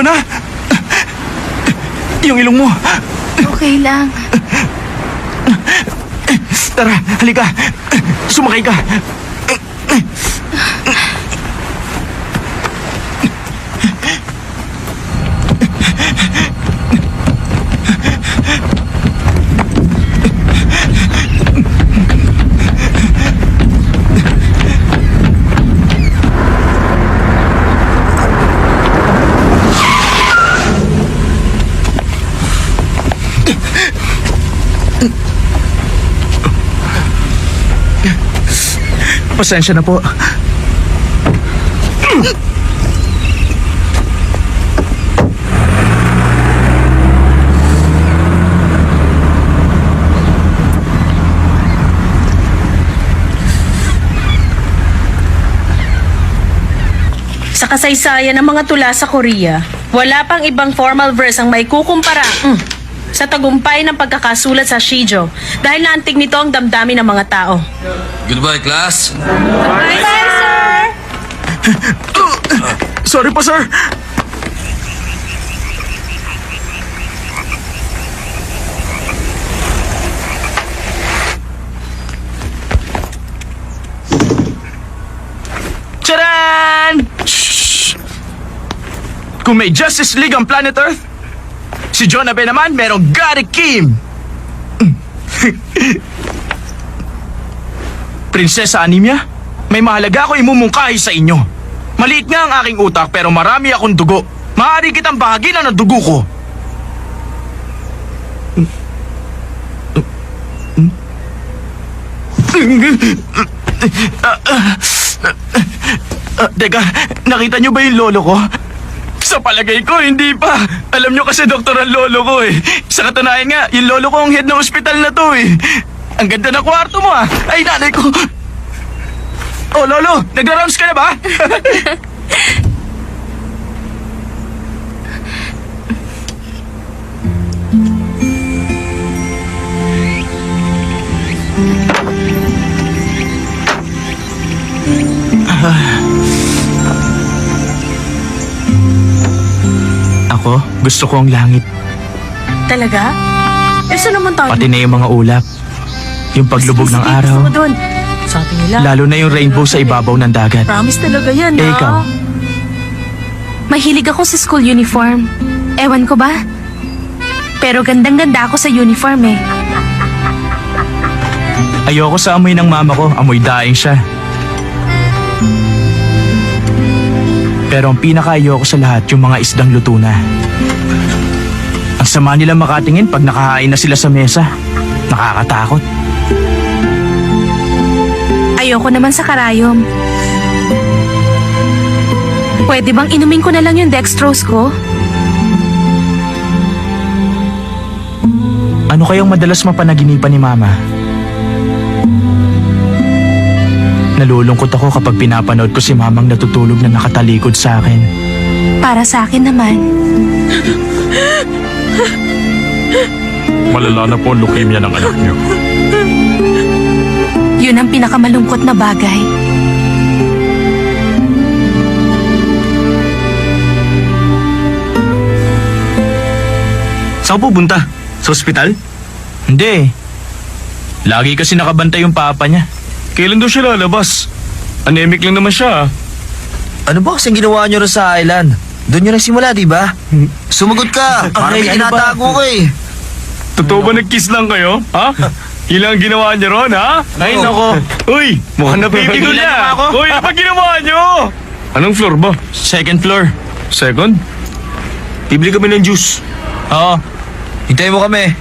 Jonah! Yung ilong mo. Okay lang. Tara, halika. Sumakay ka. Pasensya na po. Sa kasaysayan ng mga tula sa Korea, wala pang ibang formal verse ang may kukumpara sa tagumpay ng pagkakasulat sa Shijo dahil naantig nito ang damdamin ng mga tao. Goodbye, class. Sorry po, sir. Tcharan! Shh! Kung may Justice League ang Planet Earth, si Jonah Ben naman merong Gary Kim. Prinsesa Anemia, may mahalaga ako imumungkahi sa inyo. Maliit nga ang aking utak pero marami akong dugo. Maaari kitang bahaginan ng dugo ko. Teka, nakita niyo ba yung lolo ko? Sa palagay ko, hindi pa. Alam niyo kasi doktor ang lolo ko eh. Sa katunayan nga, yung lolo ko ang head ng ospital na to eh. Ang ganda ng kwarto mo ah. Ay, nanay ko. Oh, lolo, nagra-rounds ka na ba? Ako, gusto ko ang langit. Talaga? Eh, saan naman tayo? Pati na yung mga ulap. Yung paglubog ng Sige, araw. gusto ko dun. Sabi nila. Lalo na yung rainbow sa ibabaw ng dagat. Promise talaga yan, Eh, ah. ikaw? Mahilig ako sa school uniform. Ewan ko ba? Pero gandang-ganda ako sa uniform eh. Ayoko sa amoy ng mama ko. Amoy daing siya. Pero ang pinaka-ayoko sa lahat yung mga isdang luto na. Ang sama nila makatingin pag nakahain na sila sa mesa. Nakakatakot. Ayoko naman sa karayom. Pwede bang inumin ko na lang yung dextrose ko? Ano kayang madalas mapanaginipan ni mama? Nalulungkot ako kapag pinapanood ko si mamang natutulog na nakatalikod sa akin. Para sa akin naman. Malala na po ang leukemia ng anak niyo. Yun ang pinakamalungkot na bagay. Saan pupunta? Sa ospital? Hindi. Lagi kasi nakabantay yung papa niya. Kailan daw siya lalabas? Anemic lang naman siya. Ano ba kasing ginawa nyo rin sa island? Doon nyo nagsimula, di ba? Sumagot ka! Parang may ano ba? tinatago ko eh. Totoo ba nag-kiss lang kayo? Ha? Yun lang ang ginawa niyo ron, ha? Ay, nako. Uy! Mukhang napipigil Napigilan na! mo ako? Uy, ano ba ginawa niyo? Anong floor ba? Second floor. Second? Bibili kami ng juice. Oo. Hintayin mo kami.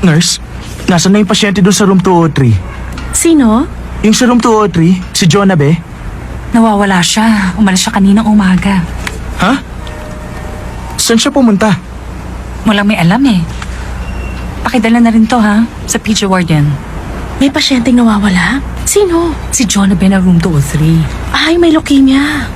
Nurse, nasan na yung pasyente doon sa room 203? Sino? Yung sa room 203, si Jonah be? Nawawala siya. Umalis siya kaninang umaga. Ha? Saan siya pumunta? Walang may alam eh. Pakidala na rin to ha, sa PG Warden. May pasyenteng nawawala? Sino? Si Jonah Ben na room 203. Ay, may leukemia.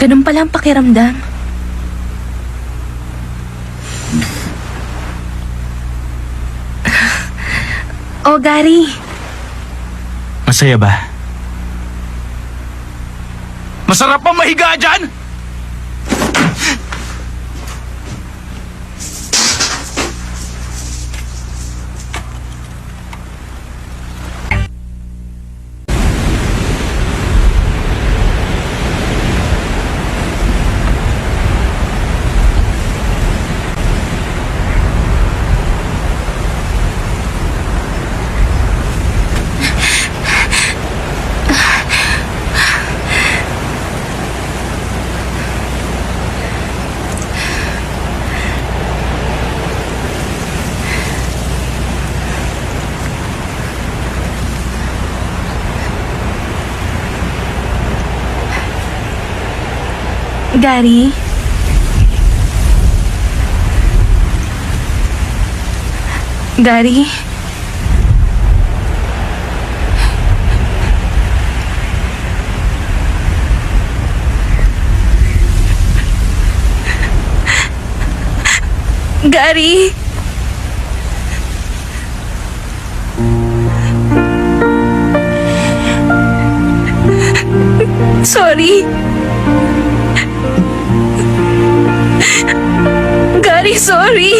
Ganun pala ang pakiramdam. Oh, Gary. Masaya ba? Masarap pa mahiga dyan! Gary? Gary? Gary? Sorry. Gary, sorry.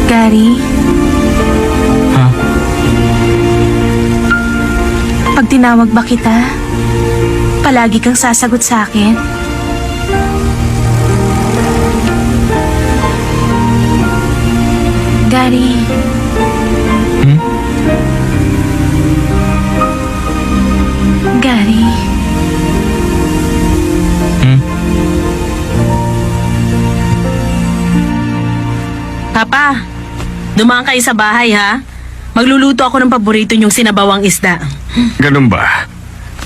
Gary? Ha? Pag tinawag ba kita, palagi kang sasagot sa akin? Gary? Hmm? Gary? Hmm? Papa, dumaan kayo sa bahay ha? Magluluto ako ng paborito niyong sinabawang isda. Ganun ba?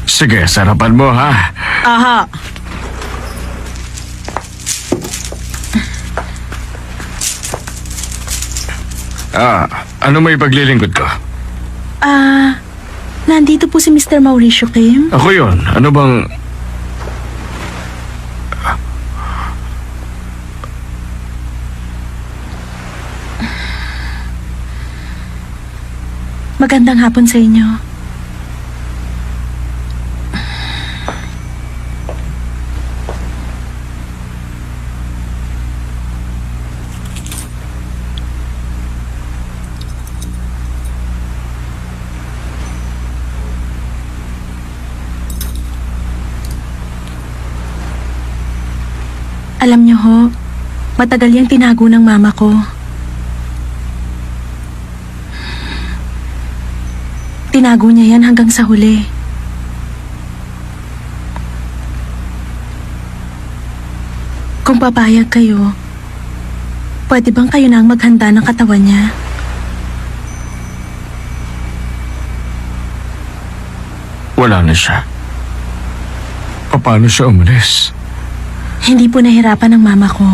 Sige, sarapan mo ha. Aha. Ano may paglilingkod ko? Nandito po si Mr. Mauricio Kim. Ako yun. Ano bang... Magandang hapon sa inyo. Alam niyo ho, matagal yang tinago ng mama ko. Tinago niya yan hanggang sa huli. Kung papayag kayo, Pwede bang kayo na ang maghanda ng katawan niya? Wala na siya. Paano siya umalis? Hindi po nahirapan ng mama ko.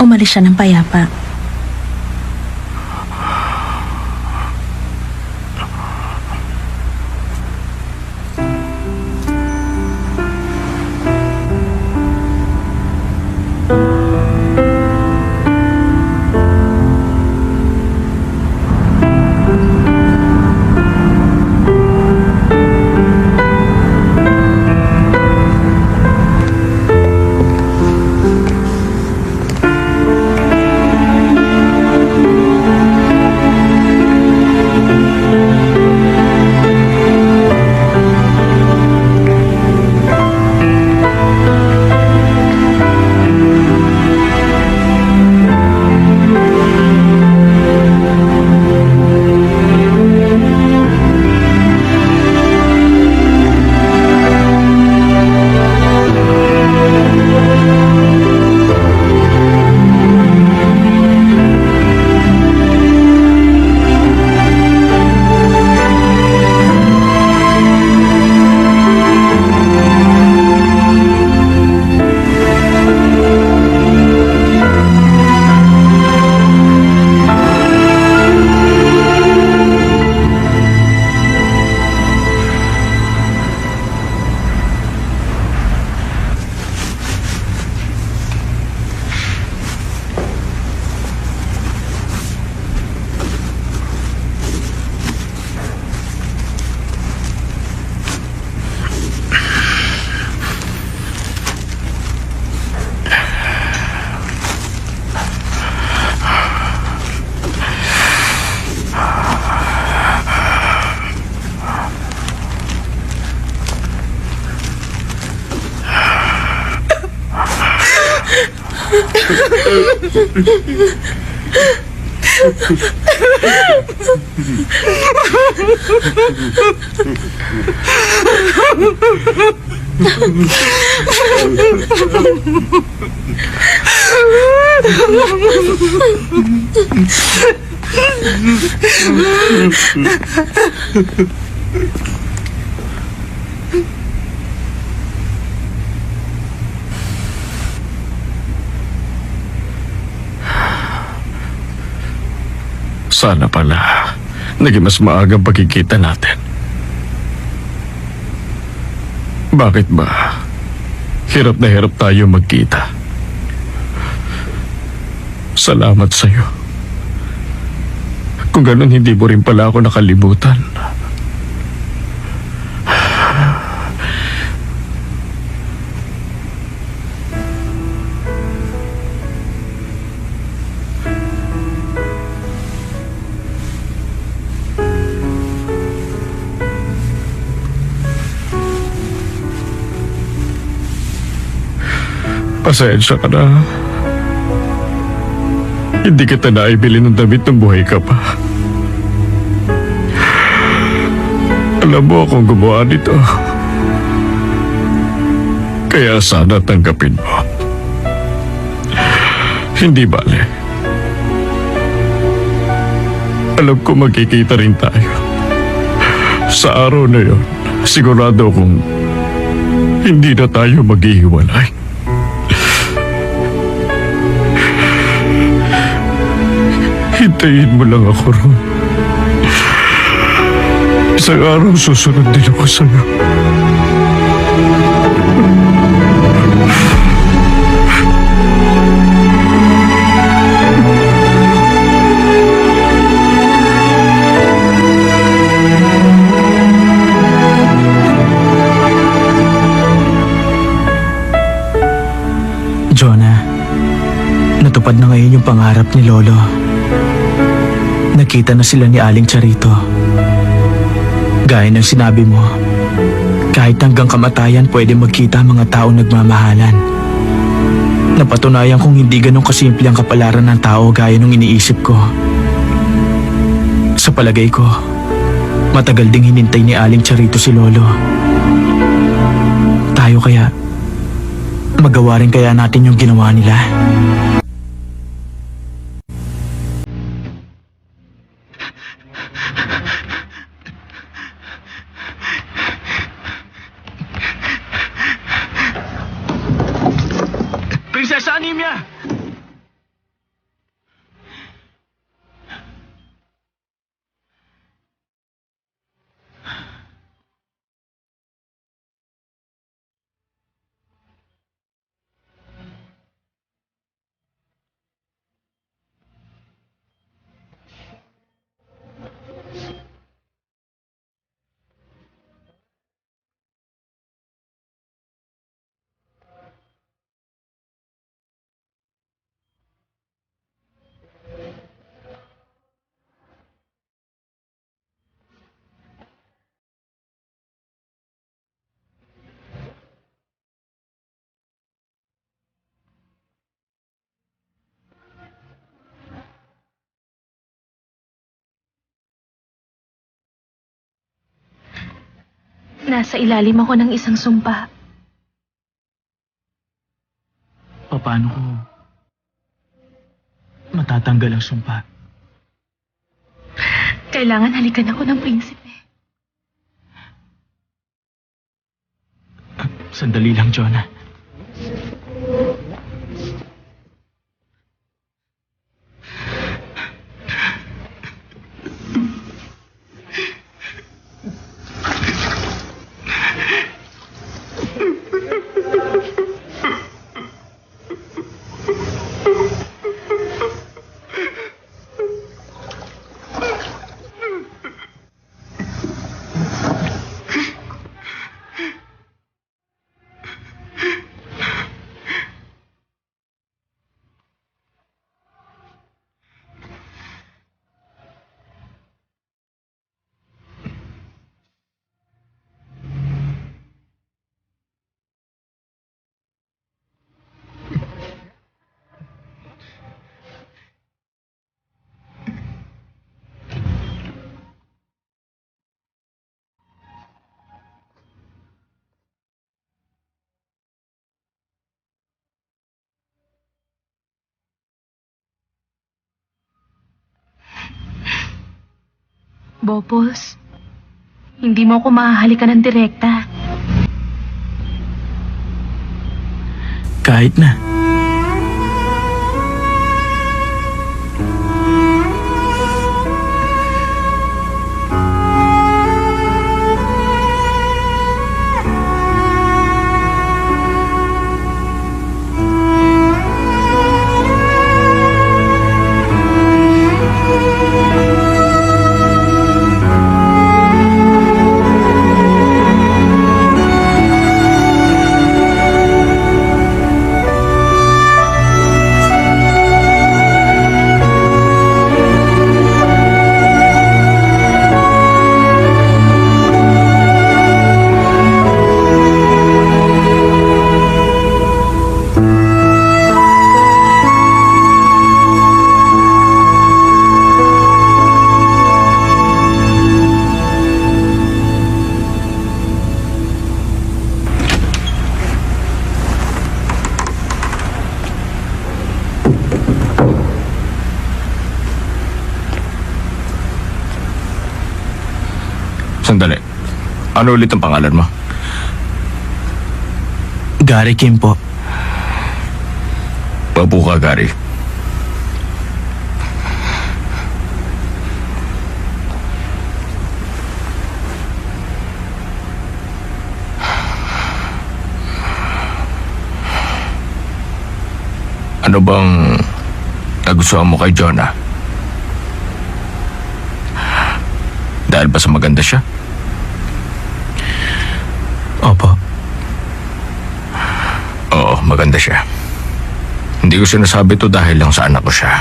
Umalis siya ng payapa. Sana pala naging mas maagang pagkikita natin. Bakit ba? Hirap na hirap tayo magkita. Salamat sa'yo. Kung ganun, hindi mo rin pala ako nakalimutan. Pasensya ka na. Hindi kita naibili ng damit ng buhay ka pa. Alam mo akong gumawa nito. Kaya sana tanggapin mo. Hindi bale. Alam ko magkikita rin tayo. Sa araw na yon, sigurado kong hindi na tayo maghihiwalay. Hintayin mo lang ako ron. Isang araw susunod din ako sa'yo. Jonah, natupad na ngayon yung pangarap ni Lolo. Nakita na sila ni Aling Charito. Gaya ng sinabi mo, kahit hanggang kamatayan pwede magkita ang mga taong nagmamahalan. Napatunayan kong hindi ganun kasimple ang kapalaran ng tao gaya nung iniisip ko. Sa palagay ko, matagal ding hinintay ni Aling Charito si Lolo. Tayo kaya, magawa rin kaya natin yung ginawa nila? Prinsesa Anemia! Nasa ilalim ako ng isang sumpa. Paano ko matatanggal ang sumpa? Kailangan halikan ako ng prinsipe. Sandali lang, Jonah. Bopos, hindi mo ako mahahalikan ng direkta. Kahit na. Sandali. Ano ulit ang pangalan mo? Gary Kim po. Papo ka, Gary. Ano bang nagustuhan mo kay Jonah? Dahil ba sa maganda siya? Opo. Oo, maganda siya. Hindi ko sinasabi to dahil lang sa anak ko siya.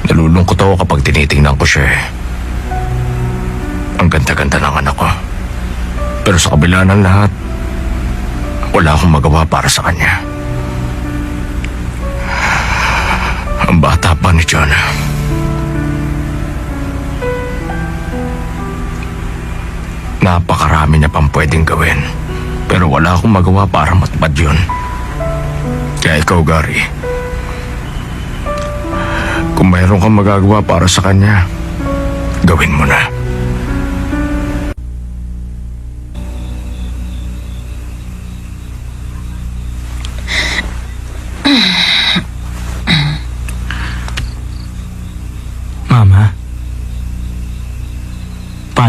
Nalulungkot ako kapag tinitingnan ko siya eh. Ang ganda-ganda ng anak ko. Pero sa kabila ng lahat, wala akong magawa para sa kanya. Ang bata pa ni Jonah. Napakarami niya pang pwedeng gawin. Pero wala akong magawa para matupad yun. Kaya ikaw, Gary, kung mayroon kang magagawa para sa kanya, gawin mo na.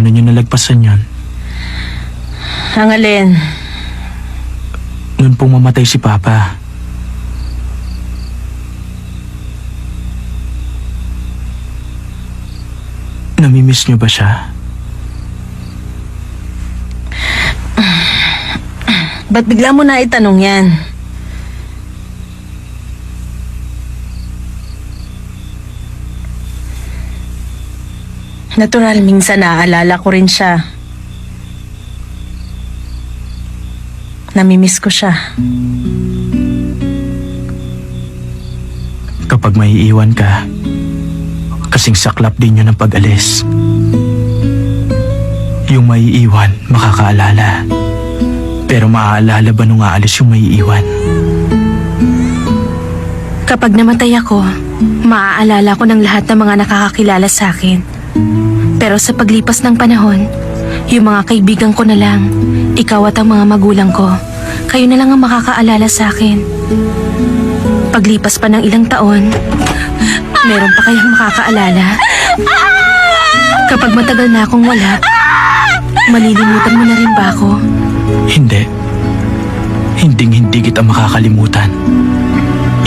Paano niyo nalagpasan yon? Ang alin? Noon pong mamatay si Papa. Namimiss niyo ba siya? Ba't bigla mo na itanong yan? Natural, minsan naaalala ko rin siya. Namimiss ko siya. Kapag may iiwan ka, kasing saklap din yun ng pag-alis. Yung may iiwan, makakaalala. Pero maaalala ba nung aalis yung may iiwan? Kapag namatay ako, maaalala ko ng lahat ng mga nakakakilala sa akin. Pero sa paglipas ng panahon, yung mga kaibigan ko na lang, ikaw at ang mga magulang ko, kayo na lang ang makakaalala sa akin. Paglipas pa ng ilang taon, meron pa kayang makakaalala? Kapag matagal na akong wala, malilimutan mo na rin ba ako? Hindi. Hinding-hindi kita makakalimutan.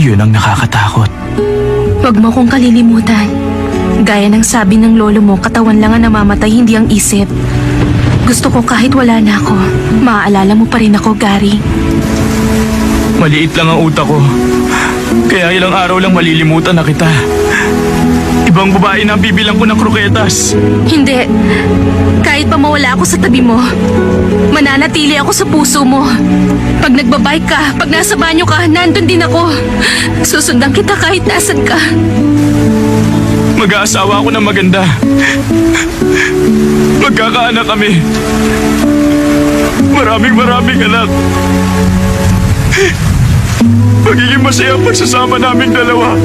Yun ang nakakatakot. Huwag mo kong kalilimutan. Gaya ng sabi ng lolo mo, katawan lang ang namamatay, hindi ang isip. Gusto ko kahit wala na ako, maaalala mo pa rin ako, Gary. Maliit lang ang utak ko. Kaya ilang araw lang malilimutan na kita. Ibang babae na ang bibilang ko ng kroketas. Hindi. Kahit pa mawala ako sa tabi mo, mananatili ako sa puso mo. Pag nagbabike ka, pag nasa banyo ka, nandun din ako. Susundan kita kahit nasan ka. Mag-aasawa ako ng maganda. Magkakaanak kami. Maraming anak. Magiging masaya ang pagsasama naming dalawa.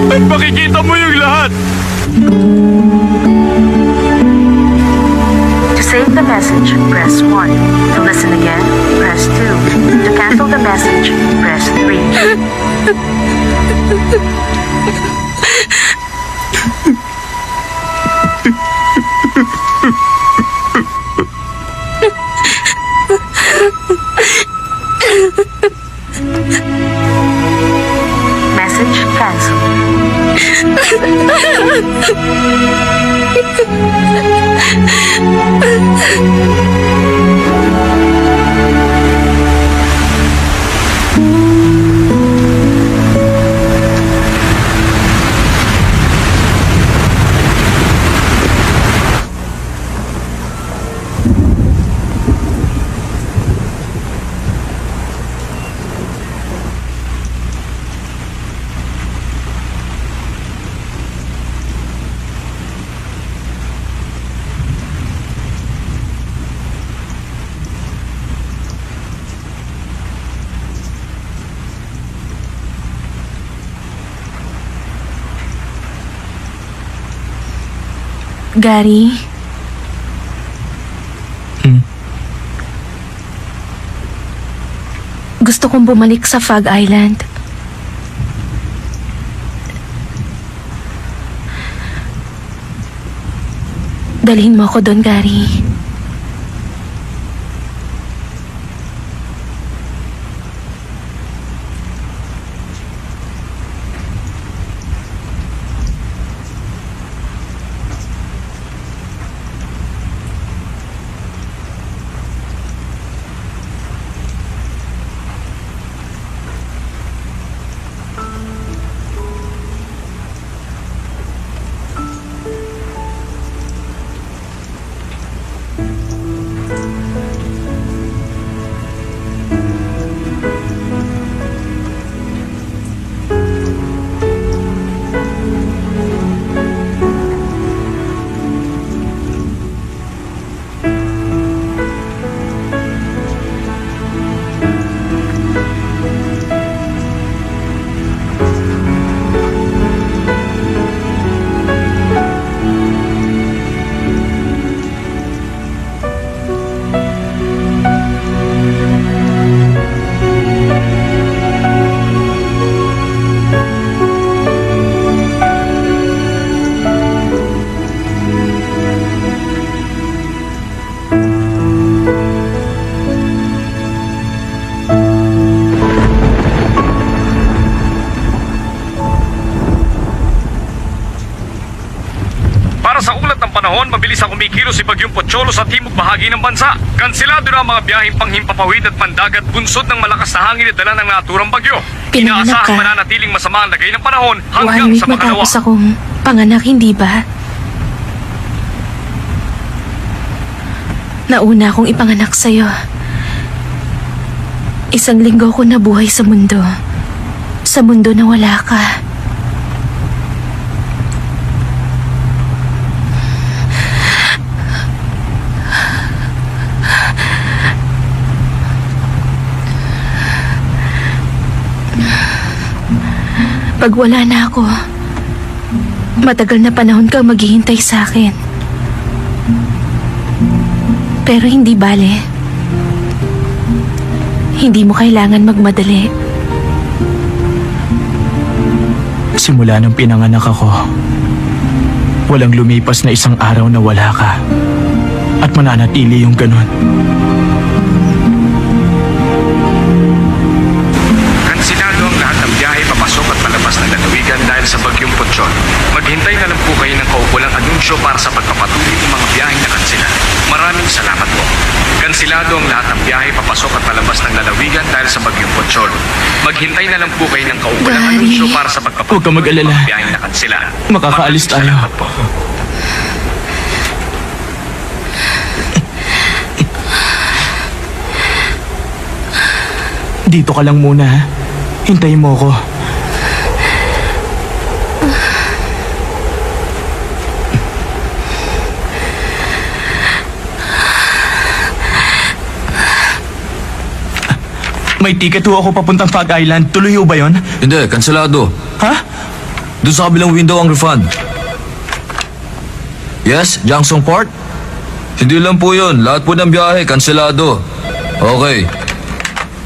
At makikita mo yung lahat. To save the message, press 1. To listen again, press 2. To cancel the message, press 3. Message cancelled. Gary? Gusto kong bumalik sa Fog Island. Dalhin mo ako doon, Gary. panahon, mabilis ang kumikilos si Bagyong Pocholo sa timog bahagi ng bansa. Kansilado na ang mga biyaheng panghimpapawid at pandagat bunsod ng malakas na hangin at dala ng naturang bagyo. Pinanganak Inaasahang ka. mananatiling masama ang lagay ng panahon 1 hanggang week sa makalawa. matapos akong panganak, hindi ba? Nauna akong ipanganak sa'yo. 1 linggo ko nabuhay sa mundo. Sa mundo na wala ka. Pag wala na ako, matagal na panahon kang maghihintay sa akin. Pero hindi bale. Hindi mo kailangan magmadali. Simula nang pinanganak ako, walang lumipas na 1 araw na wala ka. At mananatili yung ganun. Kansilado ang lahat ng biyahe papasok at palabas ng lalawigan dahil sa Bagyong Pocholo. Maghintay na lang po kayo ng kaukulang anunsyo para sa pagpapatuloy ng mga biyaheng nakansila. Maraming salamat po. Kansilado ang lahat ng biyahe papasok at palabas ng lalawigan dahil sa Bagyong Pocholo. Maghintay na lang po kayo ng kaukulang Dari. anunsyo para sa Huwag pagpapatuloy kang mag-alala. ng mga biyaheng nakansila. Makakaalis tayo. Maraming salamat po. Dito ka lang muna, ha? Hintayin mo ako. May ticket ho ako papuntang Fog Island. Tuloy ho ba yun? Hindi, kanselado. Ha? Doon sa kabilang window ang refund. Yes, Jangsong Port? Hindi lang po yun. Lahat po ng biyahe, kanselado. Okay.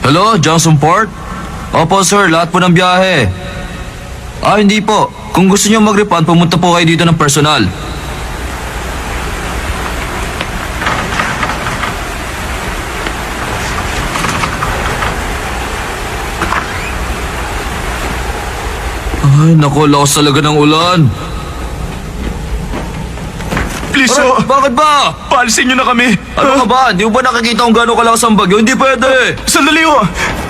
Hello, Jangsong Port? Opo sir, lahat po ng biyahe. Hindi po. Kung gusto niyo mag-refund, pumunta po kayo dito ng personal. Ay, naku, lakas talaga ng ulan. Please Aray, ho, bakit ba? paalisin niyo na kami. Ano ka ba? Di mo ba nakikita kung gaano kalakas ang bagyo? Hindi pwede. Sandali ho.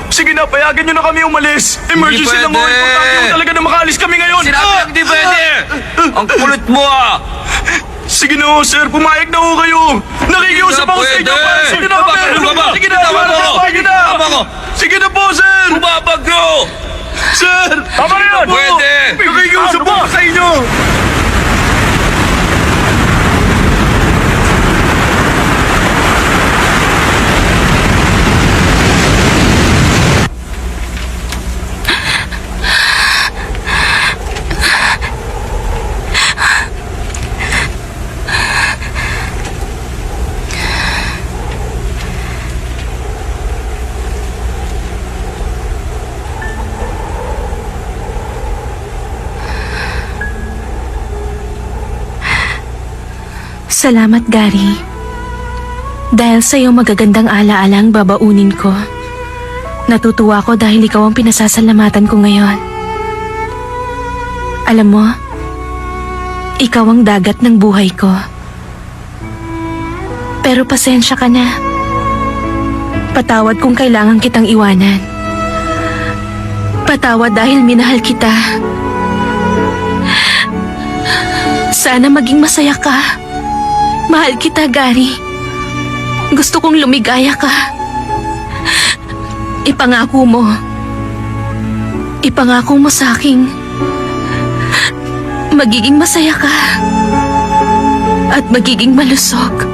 Sige na, payagan niyo na kami umalis. Emergency lang ho. pwede. Importante ho talaga na makaalis kami ngayon. Sinabi lang di pwede. Ang kulit mo ah. Sige na ho, sir. Pumayag na ho kayo. Nakikiusap ako sa inyo. Pwede. Paalisin niyo na kami. Tama ka. Sige na, Tama ko. sige na. Tama ko. Sige na po, sir. Bumabagyo. Sir. Tama na yun. Pwede. Nakikiusap ako sa inyo. Salamat, Gary. Dahil sa iyong magagandang alaala ang babaunin ko. Natutuwa ko dahil ikaw ang pinasasalamatan ko ngayon. Alam mo, ikaw ang dagat ng buhay ko. Pero pasensya ka na. Patawad kung kailangan kitang iwanan. Patawad dahil minahal kita. Sana maging masaya ka. Mahal kita, Gary. Gusto kong lumigaya ka. Ipangako mo. Ipangako mo sa aking magiging masaya ka. At magiging malusog.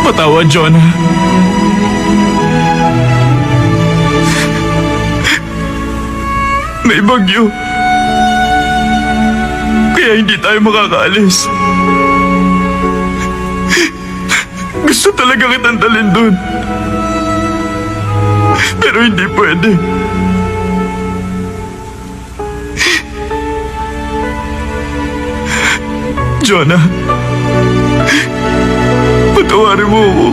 Patawad, Jonah. May bagyo. Kaya hindi tayo makakaalis. Gusto talaga kitang dalhin dun. Pero hindi pwede. Jonah, patawarin mo ako.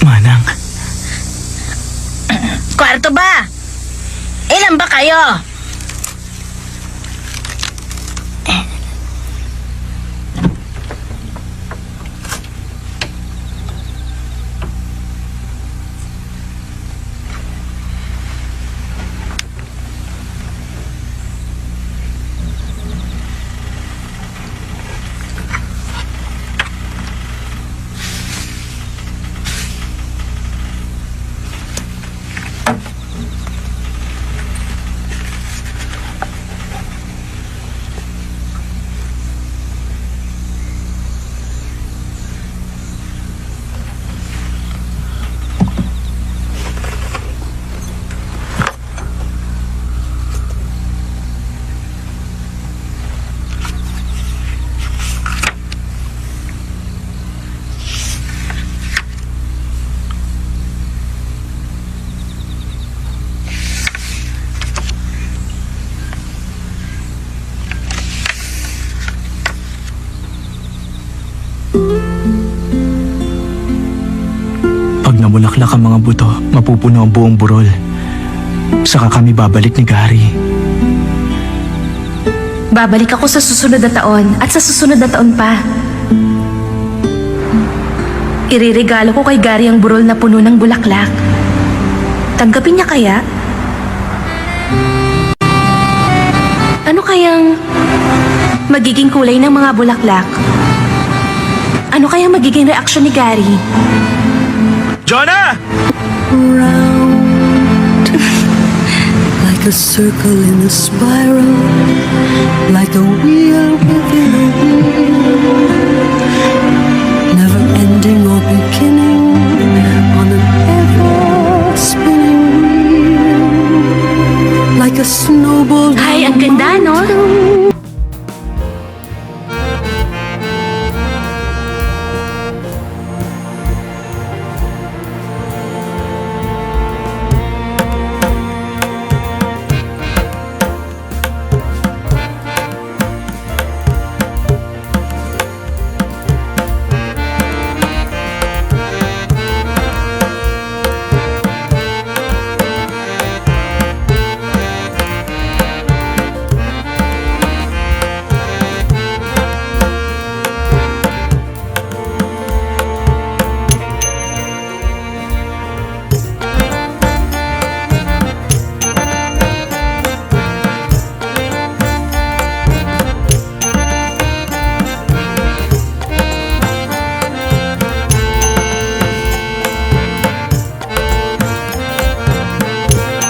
Manang, Kwarto ba? Ilan ba kayo? pag namulaklak ang mga buto, mapupuno ang buong burol. Saka kami babalik ni Gary. Babalik ako sa susunod na taon at sa susunod na taon pa. Iririgalo ko kay Gary ang burol na puno ng bulaklak. Tanggapin niya kaya? Ano kayang magiging kulay ng mga bulaklak? Ano kayang magiging reaksyon ni Gary? Jonah! Round like a circle in a spiral, like a wheel